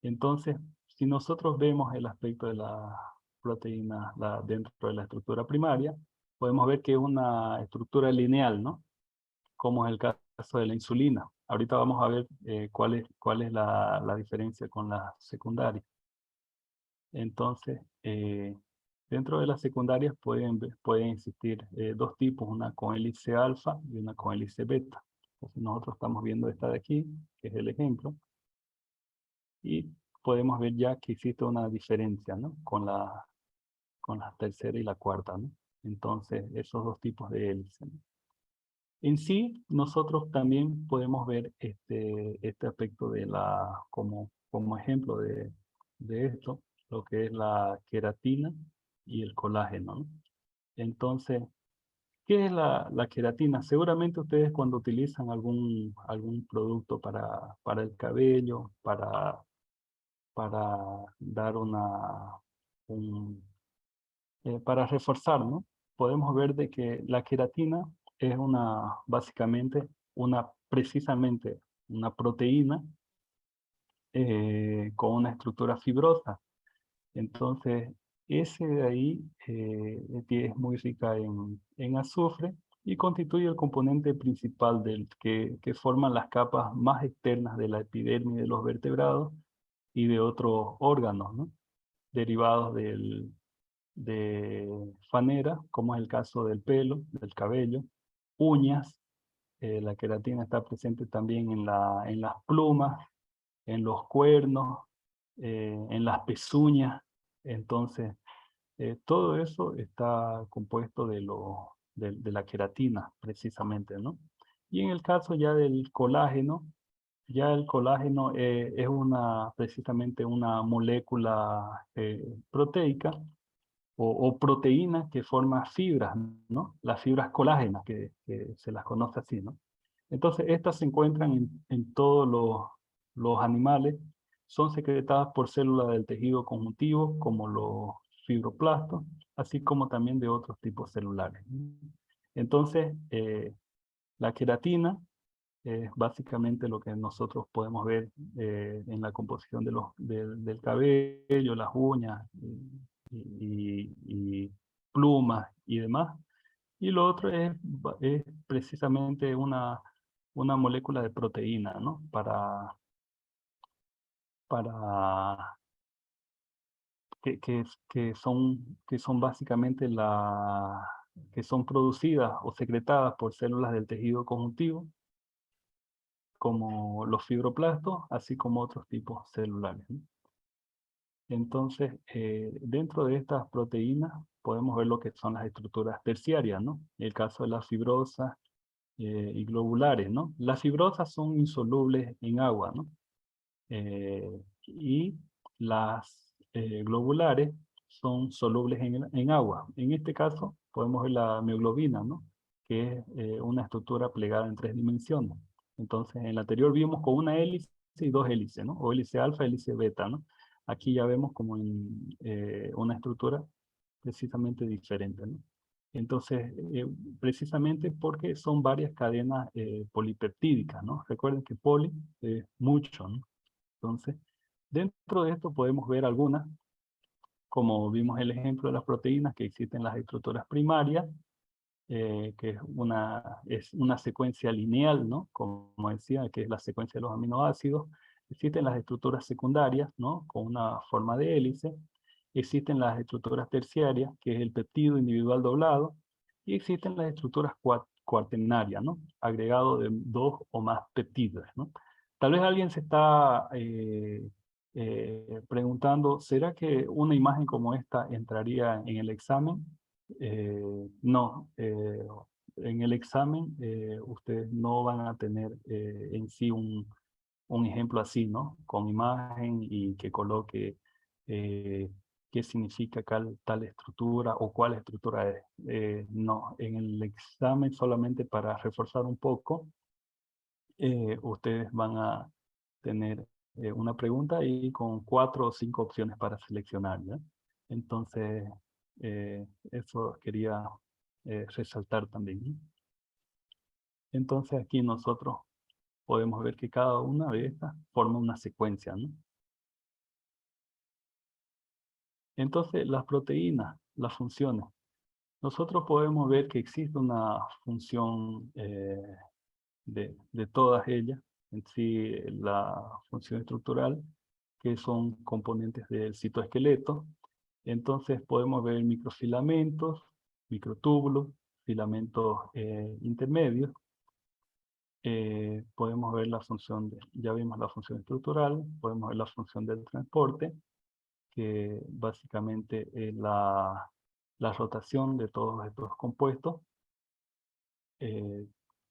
Entonces, si nosotros vemos el aspecto de la proteína dentro de la estructura primaria, podemos ver que es una estructura lineal, ¿no? Como es el caso de la insulina. Ahorita vamos a ver cuál es la diferencia con la secundaria. Entonces, dentro de las secundarias pueden existir dos tipos, una con hélice alfa y una con hélice beta. Entonces nosotros estamos viendo esta de aquí, que es el ejemplo, y podemos ver ya que existe una diferencia, ¿no? Con la tercera y la cuarta, ¿no? Entonces, esos dos tipos de hélice, ¿no? En sí, nosotros también podemos ver este aspecto de como ejemplo de esto, lo que es la queratina y el colágeno, ¿no? Entonces, ¿qué es la queratina? Seguramente ustedes cuando utilizan algún producto para el cabello, para dar para reforzar, ¿no? Podemos ver de que la queratina es básicamente precisamente una proteína con una estructura fibrosa. Entonces, ese de ahí es muy rica en azufre y constituye el componente principal que forman las capas más externas de la epidermis de los vertebrados y de otros órganos, ¿no? Derivados de fanera, como es el caso del pelo, del cabello, uñas. La queratina está presente también en las plumas, en los cuernos, en las pezuñas. Entonces, todo eso está compuesto de la queratina, precisamente, ¿no? Y en el caso ya del colágeno, ya el colágeno es precisamente una molécula proteica o proteína que forma fibras, ¿no? Las fibras colágenas, que se las conoce así, ¿no? Entonces, estas se encuentran en todos los animales, son secretadas por células del tejido conjuntivo, como los fibroblastos, así como también de otros tipos celulares. Entonces, la queratina es básicamente lo que nosotros podemos ver en la composición del cabello, las uñas, y plumas y demás. Y lo otro es precisamente una molécula de proteína, ¿no? Para que son básicamente que son producidas o secretadas por células del tejido conjuntivo, como los fibroblastos, así como otros tipos celulares, ¿no? Entonces, dentro de estas proteínas podemos ver lo que son las estructuras terciarias, ¿no? El caso de las fibrosas y globulares, ¿no? Las fibrosas son insolubles en agua, ¿no? Y las globulares son solubles en agua. En este caso, podemos ver la mioglobina, ¿no? Que es una estructura plegada en 3 dimensiones. Entonces, en el anterior vimos con una hélice y dos hélices, ¿no? O hélice alfa, hélice beta, ¿no? Aquí ya vemos como una estructura precisamente diferente, ¿no? Entonces, precisamente porque son varias cadenas polipeptídicas, ¿no? Recuerden que poli es mucho, ¿no? Entonces, dentro de esto podemos ver algunas, como vimos el ejemplo de las proteínas, que existen las estructuras primarias, que es una secuencia lineal, ¿no? Como decía, que es la secuencia de los aminoácidos. Existen las estructuras secundarias, ¿no? Con una forma de hélice. Existen las estructuras terciarias, que es el peptido individual doblado. Y existen las estructuras cuaternarias, ¿no? Agregado de 2 o más peptidos, ¿no? Tal vez alguien se está preguntando, ¿será que una imagen como esta entraría en el examen? No, en el examen ustedes no van a tener en sí un ejemplo así, ¿no? Con imagen y que coloque qué significa tal estructura o cuál estructura es. No, en el examen solamente para reforzar un poco, ustedes van a tener una pregunta y con 4 o 5 opciones para seleccionar, ¿ya? Entonces, eso quería resaltar también, ¿no? Entonces aquí nosotros podemos ver que cada una de estas forma una secuencia, ¿no? Entonces, las proteínas, las funciones. Nosotros podemos ver que existe una función de todas ellas, en sí la función estructural, que son componentes del citoesqueleto. Entonces podemos ver microfilamentos, microtúbulos, filamentos intermedios. Podemos ver la función, ya vimos la función estructural, podemos ver la función del transporte, que básicamente es la rotación de todos estos compuestos.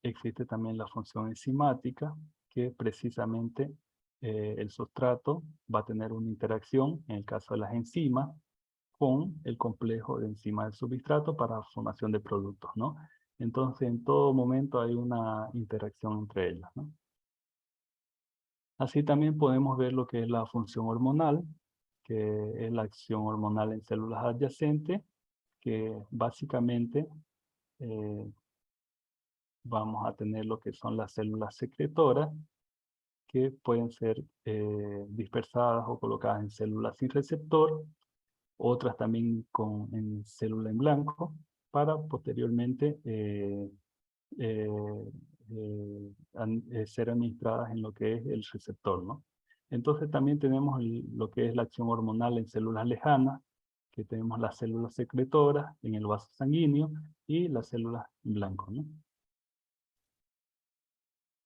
Existe también la función enzimática, que precisamente el sustrato va a tener una interacción, en el caso de las enzimas, con el complejo de enzima del substrato para formación de productos, ¿no? Entonces, en todo momento hay una interacción entre ellas, ¿no? Así también podemos ver lo que es la función hormonal, que es la acción hormonal en células adyacentes, que básicamente vamos a tener lo que son las células secretoras, que pueden ser dispersadas o colocadas en células sin receptor, otras también en célula en blanco, para posteriormente ser administradas en lo que es el receptor, ¿no? Entonces también tenemos lo que es la acción hormonal en células lejanas, que tenemos las células secretoras en el vaso sanguíneo y las células en blanco, ¿no?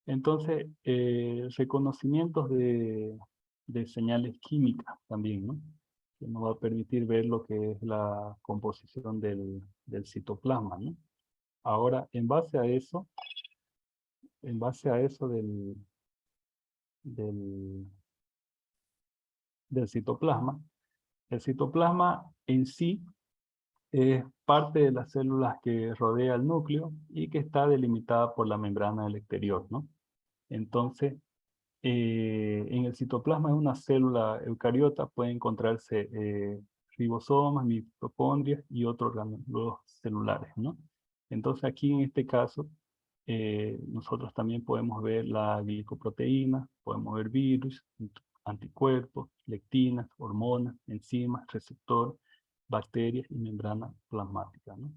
Entonces, reconocimientos de señales químicas también, ¿no? Que nos va a permitir ver lo que es la composición del citoplasma, ¿no? Ahora, en base a eso del, del citoplasma, el citoplasma en sí es parte de las células que rodea el núcleo y que está delimitada por la membrana del exterior, ¿no? Entonces, en el citoplasma de una célula eucariota puede encontrarse ribosomas, mitocondrias y otros orgánulos celulares, ¿no? Entonces aquí en este caso, nosotros también podemos ver la glicoproteína, podemos ver virus, anticuerpos, lectinas, hormonas, enzimas, receptor, bacterias y membrana plasmática, ¿no?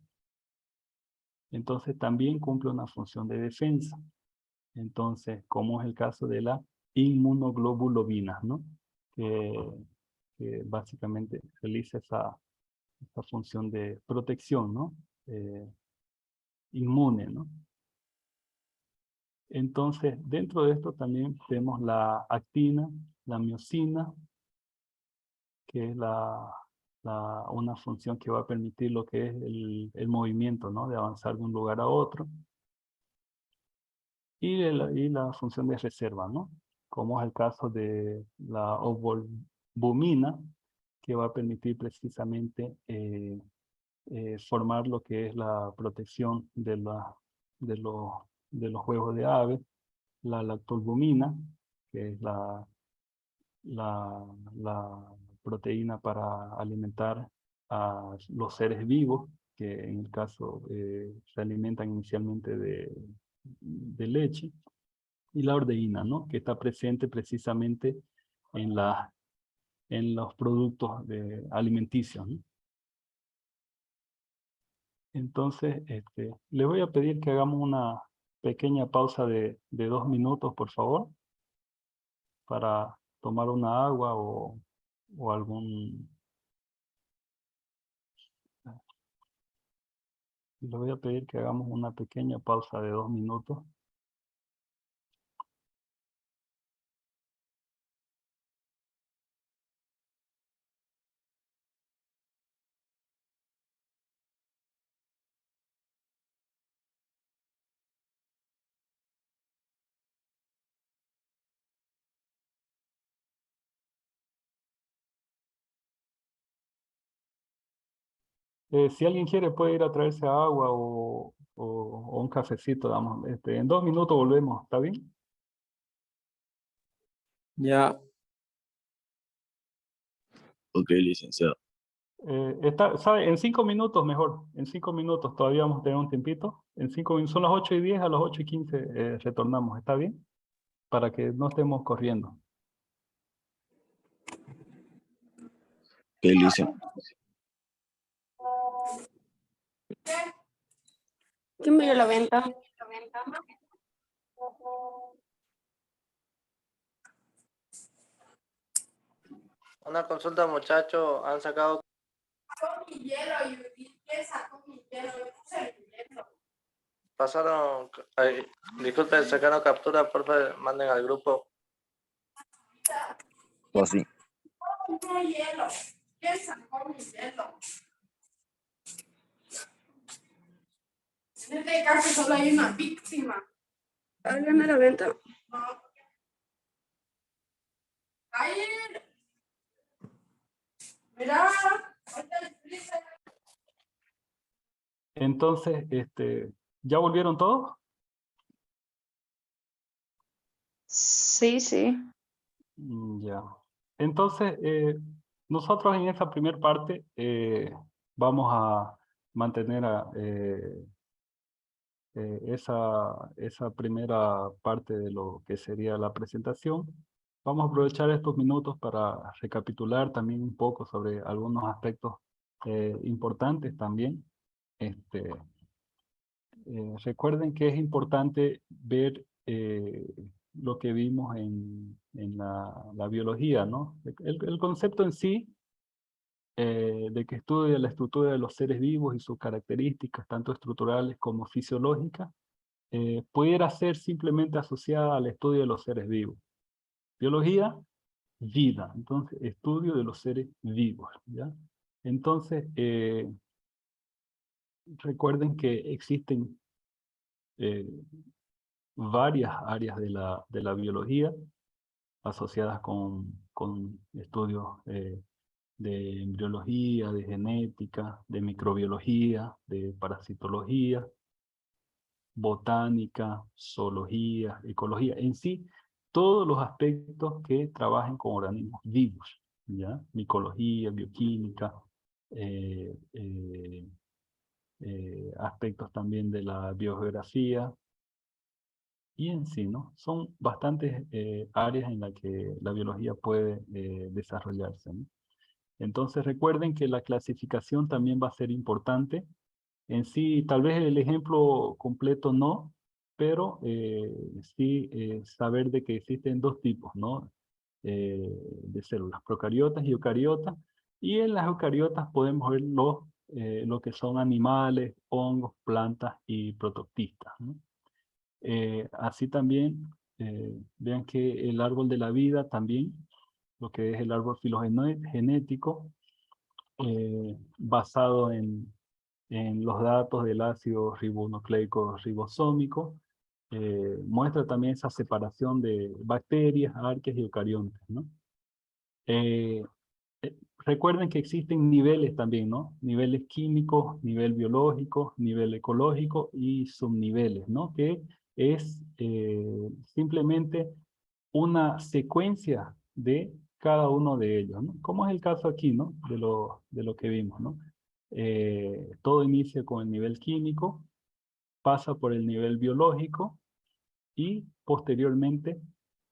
Entonces también cumple una función de defensa. Entonces, como es el caso de la inmunoglobulinas, ¿no? Que básicamente realiza esa función de protección, ¿no? Inmune, ¿no? Entonces, dentro de esto también tenemos la actina, la miosina, que es una función que va a permitir lo que es el movimiento, ¿no? De avanzar de un lugar a otro. Y la función de reserva, ¿no? Como es el caso de la ovolbumina, que va a permitir precisamente formar lo que es la protección de los huevos de ave, la lactobumina, que es la proteína para alimentar a los seres vivos, que en el caso se alimentan inicialmente de leche, y la ordeína, ¿no? Que está presente precisamente en los productos alimenticios, ¿no? Entonces, le voy a pedir que hagamos una pequeña pausa de 2 minutos, por favor, para tomar una agua o algún... Le voy a pedir que hagamos una pequeña pausa de 2 minutos. Si alguien quiere puede ir a traerse agua o un cafecito, damos. En 2 minutos volvemos, ¿está bien? Ya. Ok, licenciado. ¿Sabe? En 5 minutos mejor. En 5 minutos todavía vamos a tener un tiempito. En 5 minutos, son las 8:10, a las 8:15 retornamos, ¿está bien? para que no estemos corriendo. ¿Qué dice? ¿Quién me dio la venta? Una consulta, muchachos, han sacado... Pasaron, ay, disculpen, sacaron captura, por favor, manden al grupo. O así. En este caso solo hay una víctima. Háganme la venta. Ahí. Mira. Entonces, ¿ya volvieron todos? Sí, sí. Ya. Entonces, nosotros en esa primera parte vamos a mantener esa primera parte de lo que sería la presentación. Vamos a aprovechar estos minutos para recapitular también un poco sobre algunos aspectos importantes también. Recuerden que es importante ver lo que vimos en la biología, ¿no? El concepto en sí, de que estudia la estructura de los seres vivos y sus características, tanto estructurales como fisiológicas, pudiera ser simplemente asociada al estudio de los seres vivos. Biología, vida. Entonces, estudio de los seres vivos, ¿ya? Entonces, recuerden que existen varias áreas de la biología asociadas con estudios de embriología, de genética, de microbiología, de parasitología, botánica, zoología, ecología. En sí, todos los aspectos que trabajen con organismos vivos, ¿ya? Micología, bioquímica, aspectos también de la biogeografía, y en sí, ¿no? Son bastantes áreas en las que la biología puede desarrollarse, ¿no? Entonces recuerden que la clasificación también va a ser importante. En sí, tal vez el ejemplo completo no, pero sí saber de que existen dos tipos, ¿no? De células, procariotas y eucariotas. Y en las eucariotas podemos ver lo que son animales, hongos, plantas y protopistas, ¿no? Así también, vean que el árbol de la vida también, lo que es el árbol filogenético, basado en los datos del ácido ribonucleico ribosómico, muestra también esa separación de bacterias, arqueas y eucariontes, ¿no? Eh, Recuerden que existen niveles también, ¿no? Niveles químicos, nivel biológico, nivel ecológico y subniveles, ¿no? Que es simplemente una secuencia de cada uno de ellos, ¿no? Como es el caso aquí, ¿no? De lo que vimos, ¿no? Todo inicia con el nivel químico, pasa por el nivel biológico y posteriormente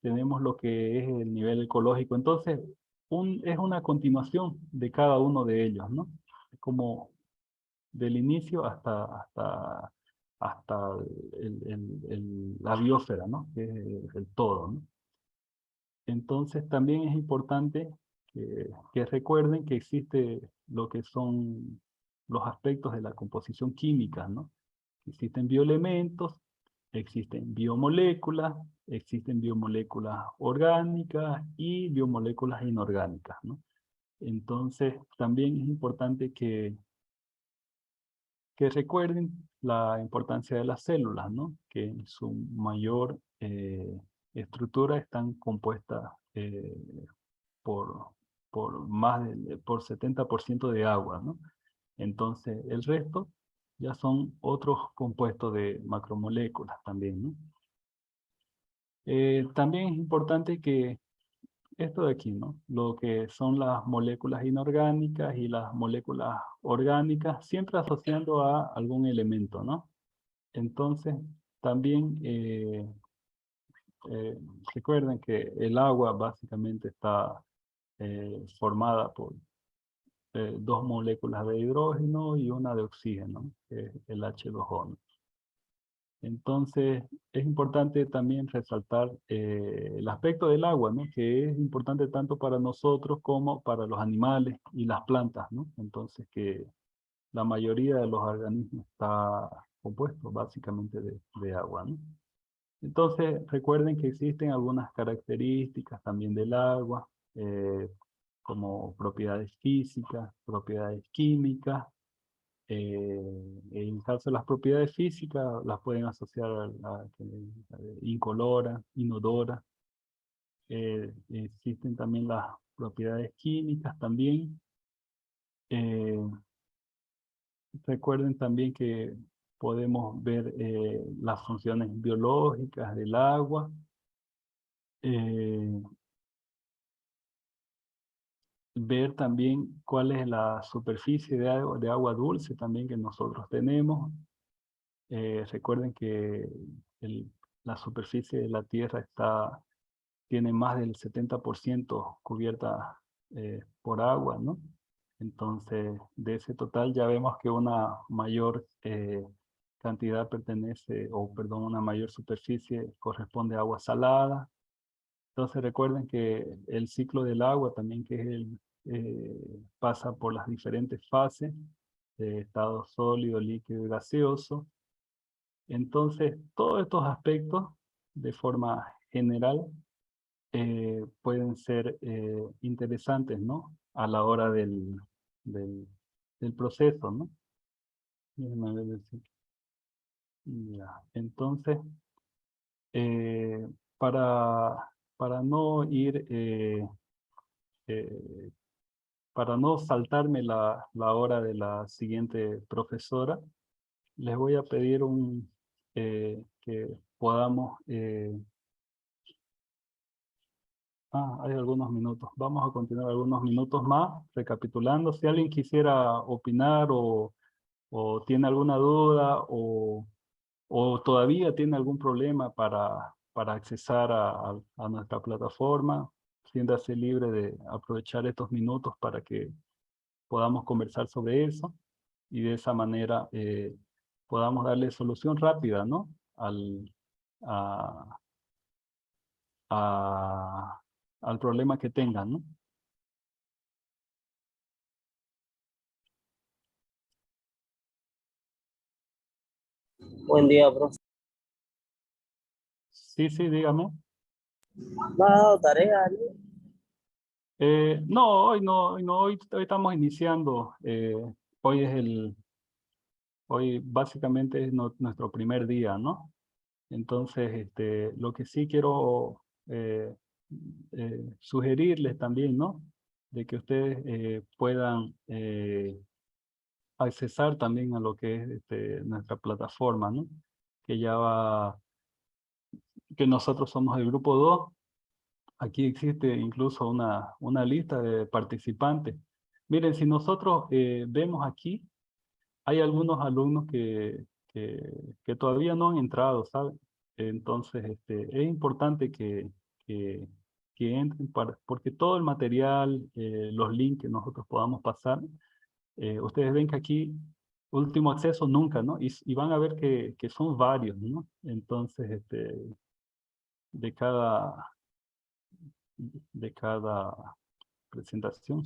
tenemos lo que es el nivel ecológico. Entonces, es una continuación de cada uno de ellos, ¿no? Como del inicio hasta la biosfera, ¿no? Que es el todo, ¿no? Entonces, también es importante que recuerden que existe lo que son los aspectos de la composición química, ¿no? Existen bioelementos, existen biomoléculas orgánicas y biomoléculas inorgánicas, ¿no? Entonces, también es importante que recuerden la importancia de las células, ¿no? Que en su mayor estructura están compuestas por, por 70% de agua, ¿no? Entonces, el resto ya son otros compuestos de macromoléculas también, ¿no? También es importante que esto de aquí, ¿no? Lo que son las moléculas inorgánicas y las moléculas orgánicas, siempre asociando a algún elemento, ¿no? Entonces, también recuerden que el agua básicamente está formada por dos moléculas de hidrógeno y una de oxígeno, que es el H2O, ¿no? Entonces, es importante también resaltar el aspecto del agua, ¿no? Que es importante tanto para nosotros como para los animales y las plantas, ¿no? Entonces, que la mayoría de los organismos está compuesto básicamente de agua, ¿no? Entonces, recuerden que existen algunas características también del agua, como propiedades físicas, propiedades químicas. En el caso de las propiedades físicas, las pueden asociar a incolora, inodora. Existen también las propiedades químicas también. Recuerden también que podemos ver las funciones biológicas del agua. Ver también cuál es la superficie de agua dulce también que nosotros tenemos. Recuerden que la superficie de la Tierra tiene más del 70% cubierta por agua, ¿no? Entonces, de ese total ya vemos que una mayor cantidad pertenece, o perdón, una mayor superficie corresponde a agua salada. Entonces recuerden que el ciclo del agua también, que es pasa por las diferentes fases de estado sólido, líquido y gaseoso. Entonces, todos estos aspectos, de forma general, pueden ser interesantes, ¿no? A la hora del proceso, ¿no? Déjenme ver si- Ya. Entonces, eh, para no ir, eh, para no saltarme la hora de la siguiente profesora, les voy a pedir que podamos... hay algunos minutos. Vamos a continuar algunos minutos más, recapitulando. Si alguien quisiera opinar o tiene alguna duda o todavía tiene algún problema para accesar a nuestra plataforma, siéntase libre de aprovechar estos minutos para que podamos conversar sobre eso y de esa manera podamos darle solución rápida, ¿no? A, al problema que tengan, ¿no? Buen día, profe. Sí, sí, dígame. ¿Me ha dado tarea, no? No, hoy estamos iniciando. Hoy básicamente es nuestro primer día, ¿no? Entonces, lo que sí quiero sugerirles también, ¿no? De que ustedes puedan accesar también a lo que es nuestra plataforma, ¿no? Que que nosotros somos el grupo 2. Aquí existe incluso una lista de participantes. Miren, si nosotros vemos aquí, hay algunos alumnos que todavía no han entrado, ¿saben? Entonces, es importante que, que entren, porque todo el material, los links que nosotros podamos pasar, ustedes ven que aquí, último acceso nunca, ¿no? Y van a ver que son varios, ¿no? Entonces, de cada, de cada presentación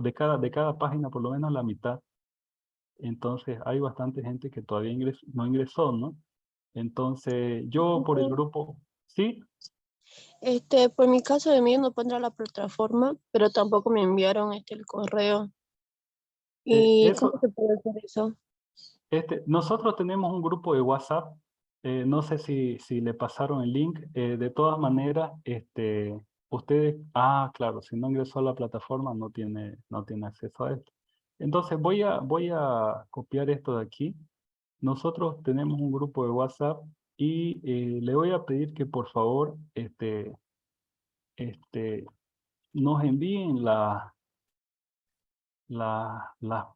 de cada página por lo menos la mitad. Entonces hay bastante gente que todavía no ingresó, ¿no? Entonces yo por el grupo, ¿sí? Por mi caso de mí no pondrá la plataforma, pero tampoco me enviaron el correo. ¿Y cómo se puede hacer eso? Nosotros tenemos un grupo de WhatsApp, no sé si le pasaron el link, de todas maneras, ustedes, claro, si no ingresó a la plataforma no tiene acceso a esto. Entonces voy a copiar esto de aquí. Nosotros tenemos un grupo de WhatsApp y le voy a pedir que por favor nos envíen las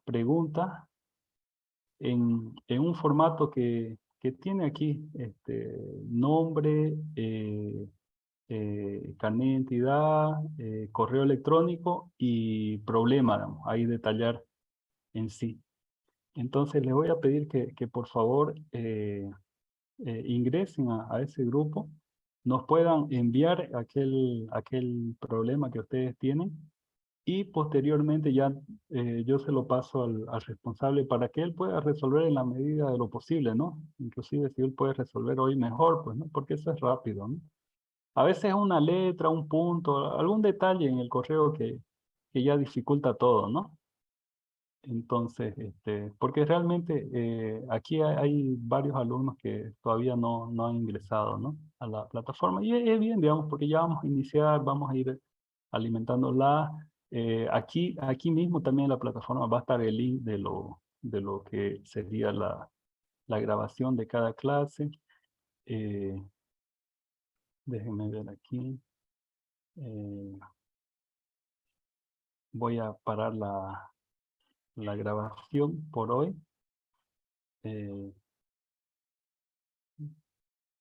preguntas en un formato que que tiene aquí nombre, carnet de identidad, correo electrónico y problema, digamos, ahí detallar en sí. Entonces les voy a pedir que por favor ingresen a ese grupo, nos puedan enviar aquel problema que ustedes tienen y posteriormente ya yo se lo paso al responsable para que él pueda resolver en la medida de lo posible, ¿no? Inclusive si él puede resolver hoy mejor, pues, ¿no? Porque eso es rápido, ¿no? A veces una letra, un punto, algún detalle en el correo que ya dificulta todo, ¿no? Entonces, porque realmente aquí hay varios alumnos que todavía no han ingresado, ¿no? A la plataforma. Y es bien, digamos, porque ya vamos a iniciar, vamos a ir alimentándola. Aquí mismo también en la plataforma va a estar el link de lo que sería la grabación de cada clase. Déjenme ver aquí. Voy a parar la grabación por hoy.